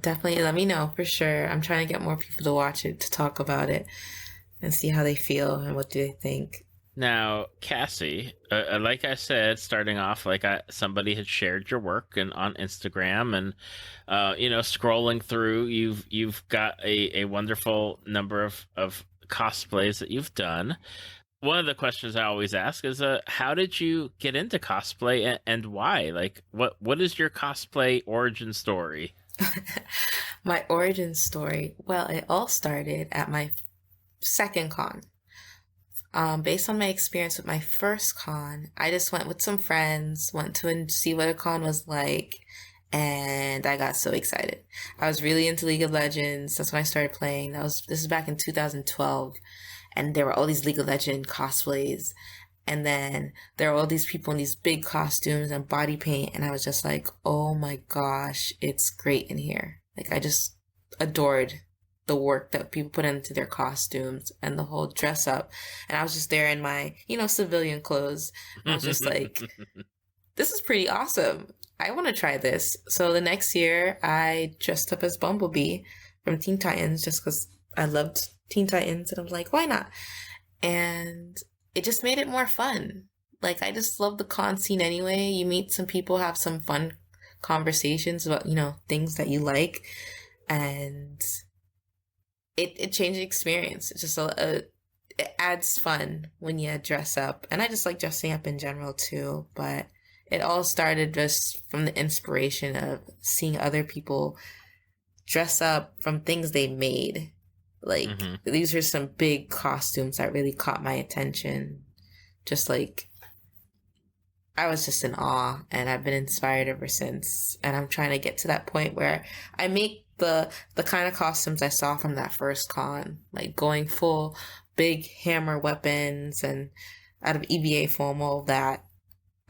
[SPEAKER 2] Definitely let me know for sure. I'm trying to get more people to watch it to talk about it and see how they feel and what do they think.
[SPEAKER 1] Now, Cassie, like I said, starting off, like somebody had shared your work and on Instagram, and scrolling through, you've got a wonderful number of cosplays that you've done. One of the questions I always ask is, how did you get into cosplay and why? Like, what is your cosplay origin story?
[SPEAKER 2] My origin story. Well, it all started at my second con. Based on my experience with my first con, I just went with some friends, went to see what a con was like, and I got so excited. I was really into League of Legends. That's when I started playing. This is back in 2012, and there were all these League of Legends cosplays, and then there were all these people in these big costumes and body paint, and I was just like, oh my gosh, it's great in here. Like I just adored the work that people put into their costumes and the whole dress up. And I was just there in my, civilian clothes. I was just like, this is pretty awesome. I want to try this. So the next year, I dressed up as Bumblebee from Teen Titans just because I loved Teen Titans. And I was like, why not? And it just made it more fun. Like, I just love the con scene anyway. You meet some people, have some fun conversations about, things that you like. And it changed the experience. It's just it adds fun when you dress up. And I just like dressing up in general too. But it all started just from the inspiration of seeing other people dress up from things they made. Like, these are some big costumes that really caught my attention. Just like, I was just in awe, and I've been inspired ever since. And I'm trying to get to that point where I make the kind of costumes I saw from that first con, like going full big hammer weapons and out of EVA foam, all that.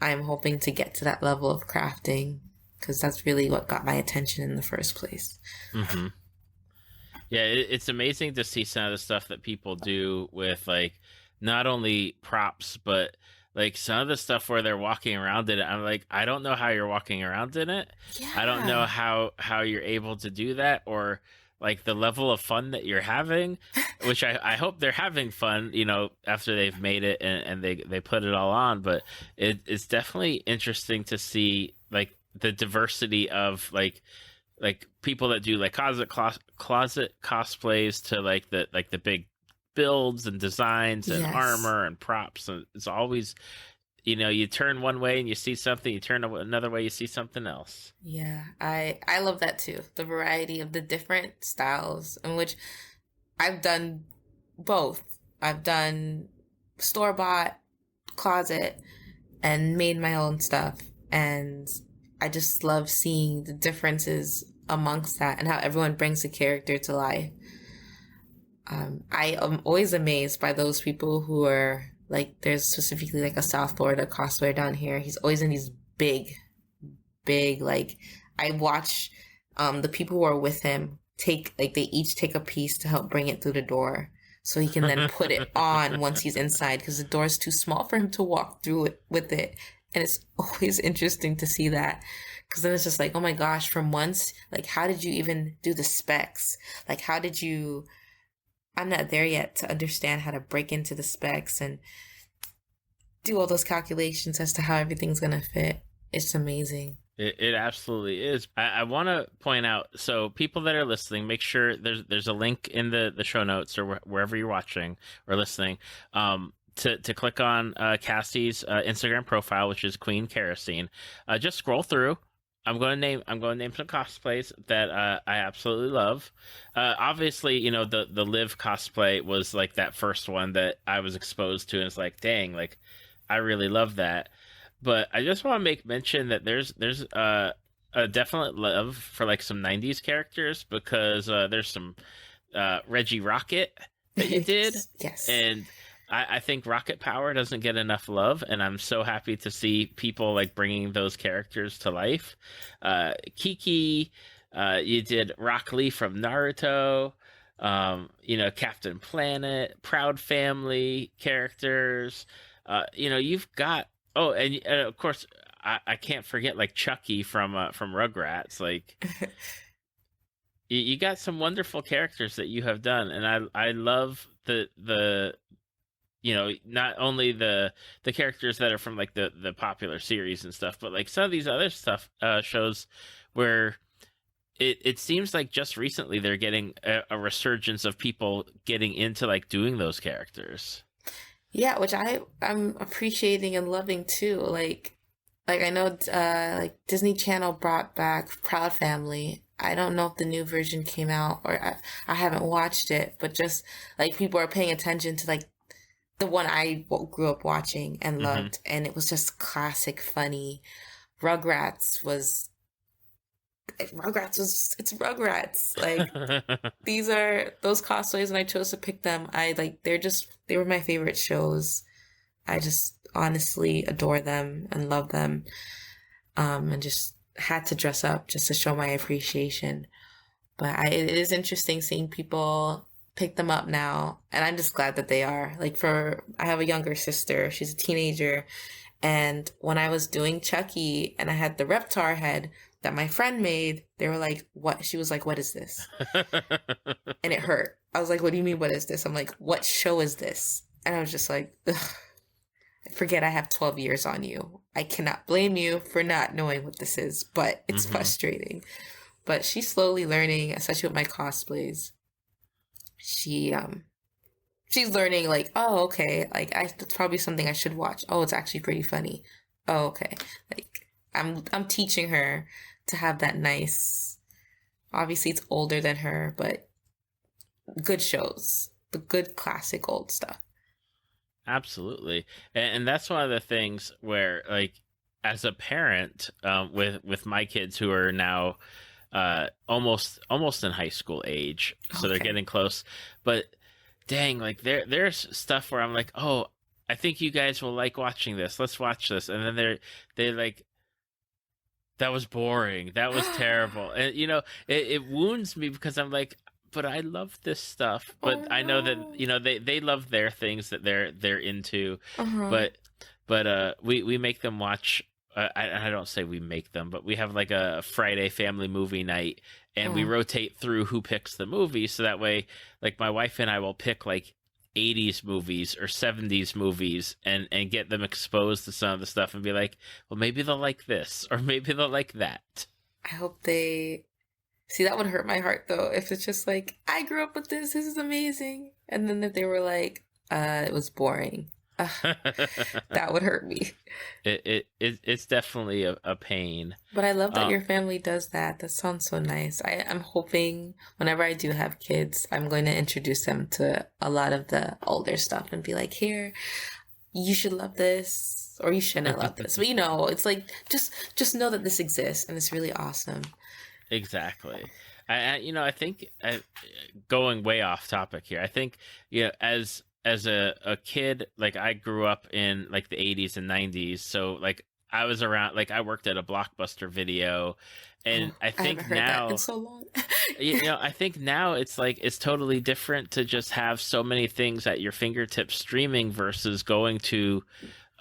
[SPEAKER 2] I'm hoping to get to that level of crafting because that's really what got my attention in the first place.
[SPEAKER 1] Mm-hmm. Yeah, it's amazing to see some of the stuff that people do with like not only props but like some of the stuff where they're walking around in it. I'm like, I don't know how you're walking around in it. I don't know
[SPEAKER 2] Yeah.
[SPEAKER 1] how you're able to do that, or like the level of fun that you're having, which I hope they're having fun, after they've made it and they put it all on. But it's definitely interesting to see like the diversity of like people that do like closet cosplays to like the big builds and designs and
[SPEAKER 2] Yes.
[SPEAKER 1] armor and props, and it's always you turn one way and you see something, you turn another way, you see something else.
[SPEAKER 2] Yeah, I love that too. The variety of the different styles in which I've done both. I've done store-bought, closet, and made my own stuff. And I just love seeing the differences amongst that and how everyone brings a character to life. I am always amazed by those people who are like, there's specifically like a South Florida cosplayer down here. He's always in these big, like, I watch the people who are with him take, like, they each take a piece to help bring it through the door so he can then put it on once he's inside because the door is too small for him to walk through it with it. And it's always interesting to see that because then it's just like, oh my gosh, from once, like, how did you even do the specs? Like, how did you? I'm not there yet to understand how to break into the specs and do all those calculations as to how everything's gonna fit. It's amazing.
[SPEAKER 1] It absolutely is. I want to point out, so people that are listening, make sure there's a link in the show notes or wherever you're watching or listening, to click on Cassy's Instagram profile, which is Kueen Kerosene. Just scroll through. I'm going to name some cosplays that I absolutely love. Obviously, you know, the Live cosplay was like that first one that I was exposed to, and it's like, dang, like I really love that. But I just want to make mention that there's a definite love for like some '90s characters because there's some Reggie Rocket that you did,
[SPEAKER 2] Yes.
[SPEAKER 1] and I think Rocket Power doesn't get enough love, and I'm so happy to see people like bringing those characters to life. Kiki, you did Rock Lee from Naruto. You know, Captain Planet, Proud Family characters. You know, you've got, oh, and of course, I can't forget like Chucky from Rugrats. Like, you got some wonderful characters that you have done, and I love the you know, not only the characters that are from like the popular series and stuff, but like some of these other stuff shows where it seems like just recently they're getting a resurgence of people getting into like doing those characters.
[SPEAKER 2] Yeah, which I'm appreciating and loving too. Like I know like Disney Channel brought back Proud Family. I don't know if the new version came out or I haven't watched it, but just like people are paying attention to like the one I grew up watching and
[SPEAKER 1] Hmm.
[SPEAKER 2] loved, and it was just classic, funny. Rugrats was it's Rugrats. Like these are those cosplays, and I chose to pick them. I like they were my favorite shows. I just honestly adore them and love them, and just had to dress up just to show my appreciation. But it is interesting seeing people pick them up now, and I'm just glad that they are. Like I have a younger sister, she's a teenager, and when I was doing Chucky and I had the Reptar head that my friend made, they were like, "What?" She was like, "What is this?" And it hurt. I was like, "What do you mean? What is this?" I'm like, "What show is this?" And I was just like, ugh, forget I have 12 years on you. I cannot blame you for not knowing what this is, but it's
[SPEAKER 1] Hmm.
[SPEAKER 2] frustrating. But she's slowly learning, especially with my cosplays. She she's learning like, oh, okay, like that's probably something I should watch. Oh, it's actually pretty funny. Oh, okay. Like I'm teaching her to have that nice, obviously it's older than her, but good shows. The good classic old stuff.
[SPEAKER 1] Absolutely, and that's one of the things where, like, as a parent, with my kids who are now almost in high school age, so they're
[SPEAKER 2] Okay.
[SPEAKER 1] getting close. But dang, like there's stuff where I'm like, oh, I think you guys will like watching this. Let's watch this, and then they like, that was boring. That was terrible. And you know, it wounds me because I'm like, but I love this stuff.
[SPEAKER 2] Oh
[SPEAKER 1] But I know that,
[SPEAKER 2] no.
[SPEAKER 1] you know, they love their things that they're into.
[SPEAKER 2] Uh-huh.
[SPEAKER 1] But we make them watch. I don't say we make them, but we have like a Friday family movie night, and we
[SPEAKER 2] Oh.
[SPEAKER 1] rotate through who picks the movie. So that way, like my wife and I will pick like '80s movies or '70s movies, and get them exposed to some of the stuff, and be like, well, maybe they'll like this, or maybe they'll like that.
[SPEAKER 2] I hope they see that would hurt my heart though. If it's just like, I grew up with this is amazing. And then if they were like, it was boring. That would hurt me.
[SPEAKER 1] It's definitely a pain.
[SPEAKER 2] But I love that
[SPEAKER 1] Uh,
[SPEAKER 2] your family does that. That sounds so nice. I'm hoping whenever I do have kids, I'm going to introduce them to a lot of the older stuff and be like, here, you should love this or you shouldn't love this. But you know, it's like just know that this exists and it's really awesome.
[SPEAKER 1] exactly. You know, I think going way off topic here. I think, as a kid, like I grew up in like the 80s and 90s, so like I was around, like I worked at a Blockbuster Video, and
[SPEAKER 2] Oh,
[SPEAKER 1] I
[SPEAKER 2] I haven't
[SPEAKER 1] think
[SPEAKER 2] heard that in
[SPEAKER 1] now,
[SPEAKER 2] so long.
[SPEAKER 1] I think now it's like it's totally different to just have so many things at your fingertips streaming versus going to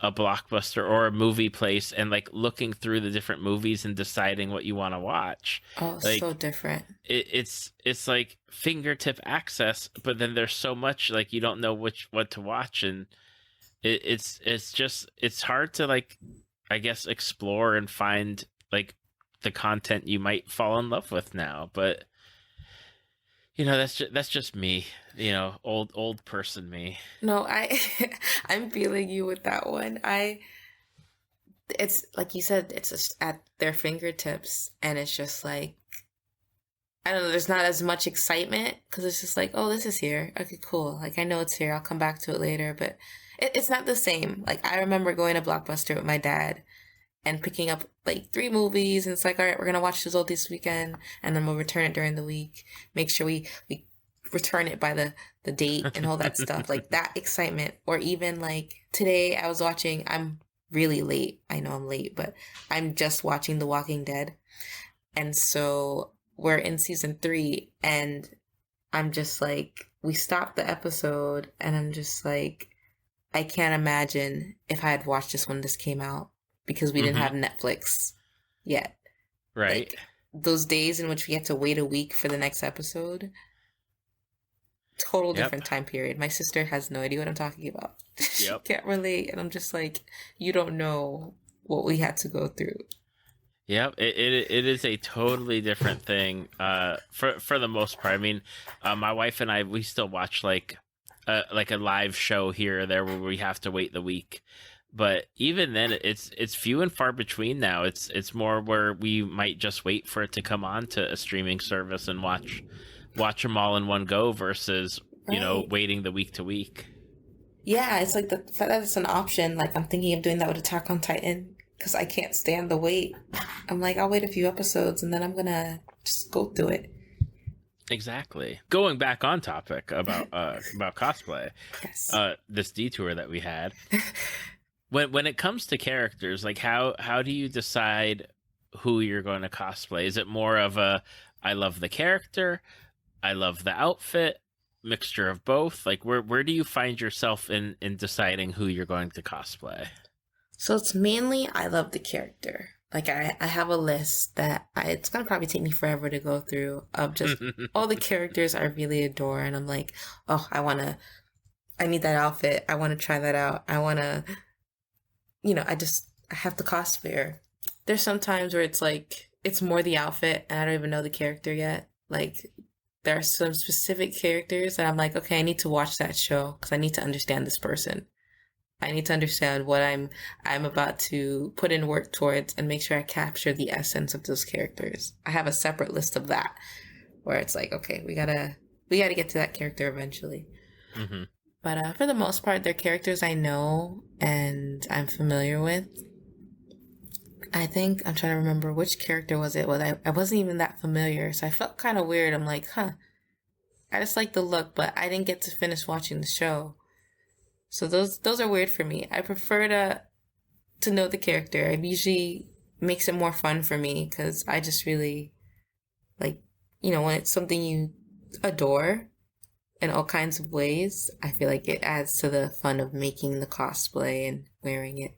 [SPEAKER 1] a Blockbuster or a movie place and like looking through the different movies and deciding what you want to watch.
[SPEAKER 2] Oh, so
[SPEAKER 1] Like
[SPEAKER 2] different.
[SPEAKER 1] it's like fingertip access, but then there's so much like you don't know what to watch, and it's just it's hard to like, I guess, explore and find like the content you might fall in love with now. But that's just me, old person me.
[SPEAKER 2] No, I I'm feeling you with that one. It's like you said, it's just at their fingertips, and it's just like I don't know. There's not as much excitement because it's just like, oh, this is here. Okay, cool. Like I know it's here. I'll come back to it later, but it's not the same. Like I remember going to Blockbuster with my dad and picking up like three movies, and it's like, all right, we're gonna watch this all this weekend, and then we'll return it during the week. Make sure we return it by the date and all that stuff. Like that excitement. Or even like today, I was watching. I'm really late. I know I'm late, but I'm just watching The Walking Dead, and so we're in season 3, and I'm just like, we stopped the episode, and I'm just like, I can't imagine if I had watched this when this came out because we didn't have
[SPEAKER 1] Hmm.
[SPEAKER 2] Netflix yet.
[SPEAKER 1] Right.
[SPEAKER 2] Like those days in which we had to wait a week for the next episode, total
[SPEAKER 1] Yep.
[SPEAKER 2] different time period. My sister has no idea what I'm talking about. She
[SPEAKER 1] Yep.
[SPEAKER 2] can't relate, and I'm just like, you don't know what we had to go through.
[SPEAKER 1] Yep, it is a totally different thing. For the most part, I mean, my wife and I, we still watch like a live show here or there where we have to wait the week, but even then, it's few and far between now. It's more where we might just wait for it to come on to a streaming service and watch them all in one go versus
[SPEAKER 2] Right.
[SPEAKER 1] waiting the week to week.
[SPEAKER 2] Yeah, it's like the fact that it's an option. Like I'm thinking of doing that with Attack on Titan because I can't stand the wait. I'm like, I'll wait a few episodes and then I'm gonna just go through it.
[SPEAKER 1] Exactly. Going back on topic about cosplay,
[SPEAKER 2] Yes.
[SPEAKER 1] this detour that we had. When it comes to characters, like how do you decide who you're going to cosplay? Is it more of a I love the character, I love the outfit, mixture of both? Like where do you find yourself in deciding who you're going to cosplay?
[SPEAKER 2] So it's mainly I love the character. Like I have a list that it's gonna probably take me forever to go through of just all the characters I really adore, and I'm like, oh, I need that outfit. I want to try that out. I want to, I have the cosplayer. There's some times where it's like, it's more the outfit and I don't even know the character yet. Like, there are some specific characters that I'm like, okay, I need to watch that show because I need to understand this person. I need to understand what I'm about to put in work towards and make sure I capture the essence of those characters. I have a separate list of that where it's like, okay, we gotta get to that character eventually.
[SPEAKER 1] Hmm.
[SPEAKER 2] But for the most part, they're characters I know and I'm familiar with. I think I'm trying to remember which character was it. I wasn't even that familiar, so I felt kind of weird. I'm like, huh, I just like the look, but I didn't get to finish watching the show. So those are weird for me. I prefer to know the character. It usually makes it more fun for me because I just really like, when it's something you adore in all kinds of ways, I feel like it adds to the fun of making the cosplay and wearing it.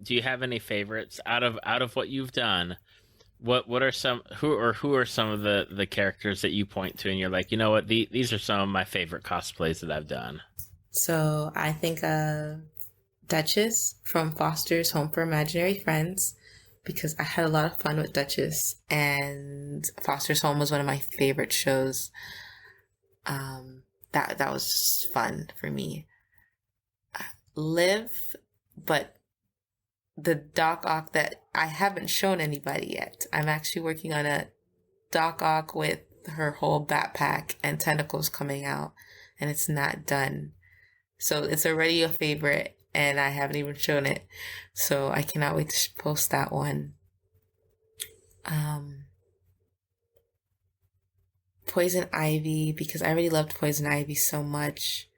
[SPEAKER 1] Do you have any favorites out of what you've done? What are some who are some of the characters that you point to and you're like, you know what, these are some of my favorite cosplays that I've done?
[SPEAKER 2] So I think Duchess from Foster's Home for Imaginary Friends because I had a lot of fun with Duchess, and Foster's Home was one of my favorite shows. That was fun for me. Liv, but the Doc Ock that I haven't shown anybody yet. I'm actually working on a Doc Ock with her whole backpack and tentacles coming out, and it's not done. So it's already a favorite, and I haven't even shown it. So I cannot wait to post that one. Um, Poison Ivy, because I already loved Poison Ivy so much.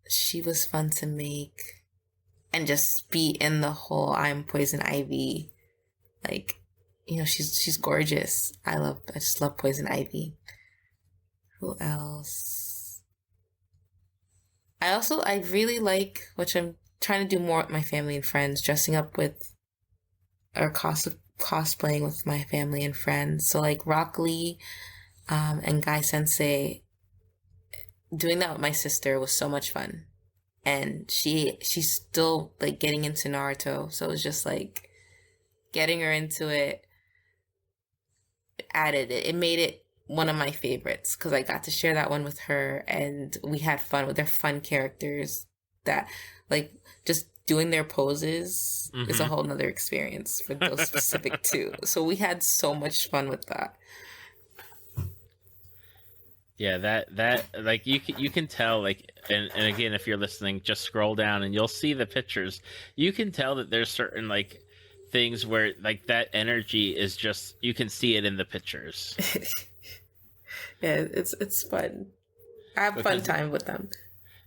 [SPEAKER 2] She was fun to make. And just be in the whole I'm Poison Ivy. Like, she's gorgeous. I just love Poison Ivy. Who else? I really like, which I'm trying to do more with my family and friends, dressing up with, or cosplaying with my family and friends. So like Rock Lee, and Guy Sensei, doing that with my sister was so much fun. And she's still like getting into Naruto, so it was just like getting her into it, added it. It made it one of my favorites because I got to share that one with her, and we had fun with their fun characters. That like just doing their poses is a whole nother experience for those specific two. So we had so much fun with that.
[SPEAKER 1] Yeah, that like you can tell, like, and again, if you're listening, just scroll down and you'll see the pictures. You can tell that there's certain like things where like that energy is just, you can see it in the pictures.
[SPEAKER 2] Yeah, it's fun. I have fun time with them.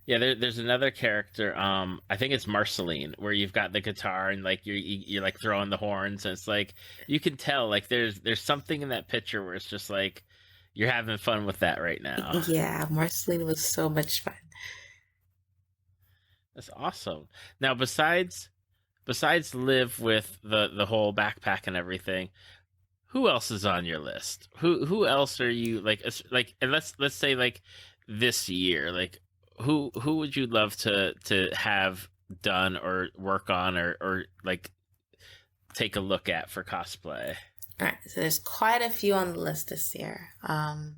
[SPEAKER 1] Yeah, there's another character. I think it's Marceline, where you've got the guitar and like you're like throwing the horns, and it's like you can tell like there's something in that picture where it's just like you're having fun with that right now.
[SPEAKER 2] Yeah, Marceline was so much fun.
[SPEAKER 1] That's awesome. Now, besides Liv with the whole backpack and everything, who else is on your list? Who else are you like? And let's say like this year, like who would you love to have done or work on or like take a look at for cosplay?
[SPEAKER 2] All right, so there's quite a few on the list this year.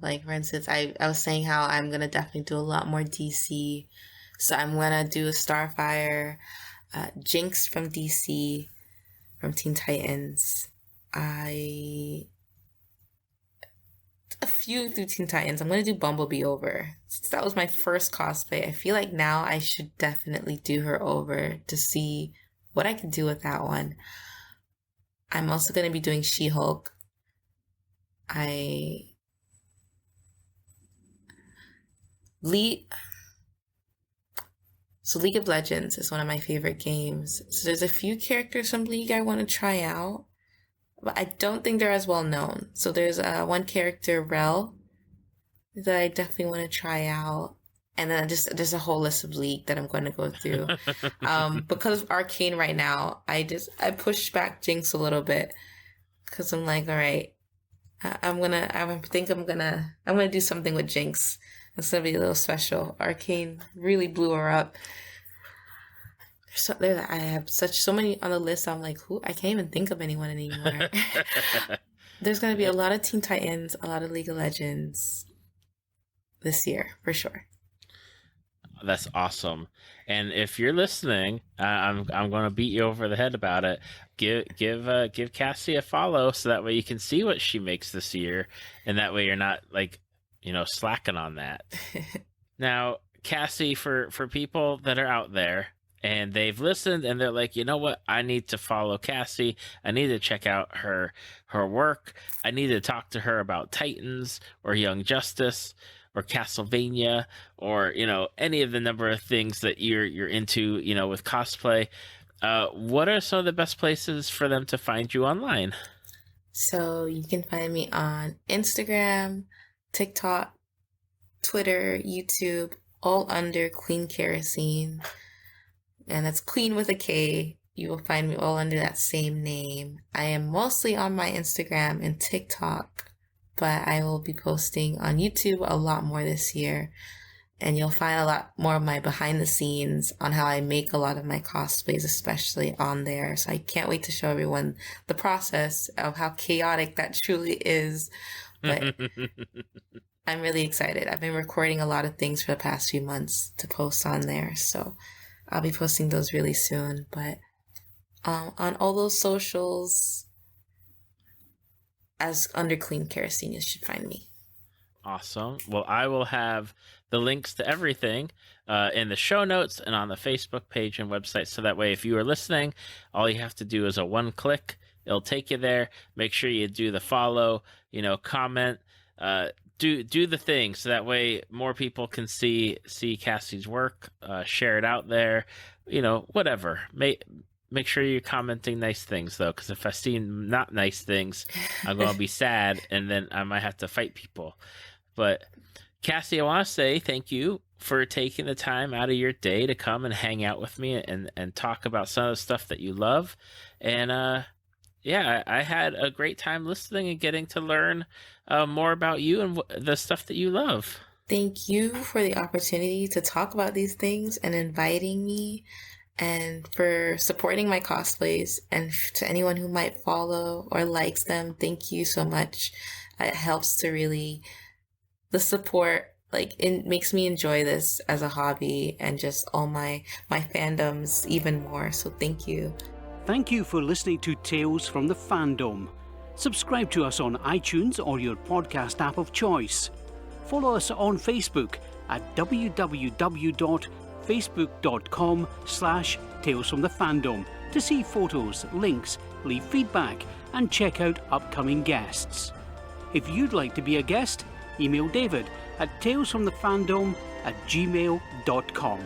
[SPEAKER 2] Like for instance, I was saying how I'm gonna definitely do a lot more DC. So I'm gonna do Starfire, Jinx from DC, from Teen Titans. A few through Teen Titans. I'm gonna do Bumblebee over. Since that was my first cosplay, I feel like now I should definitely do her over to see what I can do with that one. I'm also going to be doing She-Hulk. League of Legends is one of my favorite games. So there's a few characters from League I want to try out, but I don't think they're as well known. So there's one character, Rel, that I definitely want to try out. And then there's a whole list of League that I'm going to go through. Because of Arcane right now, I pushed back Jinx a little bit because I'm like, all right, I'm gonna do something with Jinx. It's gonna be a little special. Arcane really blew her up. I have so many on the list. I'm like, who? I can't even think of anyone anymore. There's gonna be a lot of Teen Titans, a lot of League of Legends this year for sure.
[SPEAKER 1] That's awesome. And if you're listening, I'm going to beat you over the head about it. Give Cassy a follow so that way you can see what she makes this year, and that way you're not like, slacking on that. Now, Cassy, for people that are out there and they've listened and they're like, you know what, I need to follow Cassy. I need to check out her work. I need to talk to her about Titans or Young Justice or Castlevania, or any of the number of things that you're into, with cosplay. What are some of the best places for them to find you online?
[SPEAKER 2] So you can find me on Instagram, TikTok, Twitter, YouTube, all under Kueen Kerosene, and that's Queen with a K. You will find me all under that same name. I am mostly on my Instagram and TikTok, but I will be posting on YouTube a lot more this year. And you'll find a lot more of my behind the scenes on how I make a lot of my cosplays, especially on there. So I can't wait to show everyone the process of how chaotic that truly is. But I'm really excited. I've been recording a lot of things for the past few months to post on there. So I'll be posting those really soon. But on all those socials, as under Kueen Kerosene, you should find me.
[SPEAKER 1] Awesome. Well, I will have the links to everything in the show notes and on the Facebook page and website. So that way, if you are listening, all you have to do is a one click. It'll take you there. Make sure you do the follow, comment, do the thing so that way more people can see Cassie's work, share it out there, whatever. Make sure you're commenting nice things though, because if I see not nice things, I'm gonna be sad, and then I might have to fight people. But Cassie, I want to say thank you for taking the time out of your day to come and hang out with me and talk about some of the stuff that you love. And yeah, I had a great time listening and getting to learn more about you and the stuff that you love.
[SPEAKER 2] Thank you for the opportunity to talk about these things and inviting me, and for supporting my cosplays. And to anyone who might follow or likes them, thank you so much. It helps to really, the support, like, it makes me enjoy this as a hobby and just all my fandoms even more. So thank you.
[SPEAKER 3] Thank you for listening to Tales from the Fandom. Subscribe to us on iTunes or your podcast app of choice. Follow us on Facebook at www.facebook.com/Tales from the Fandom to see photos, links, leave feedback, and check out upcoming guests. If you'd like to be a guest, email David at talesfromthefandom@gmail.com.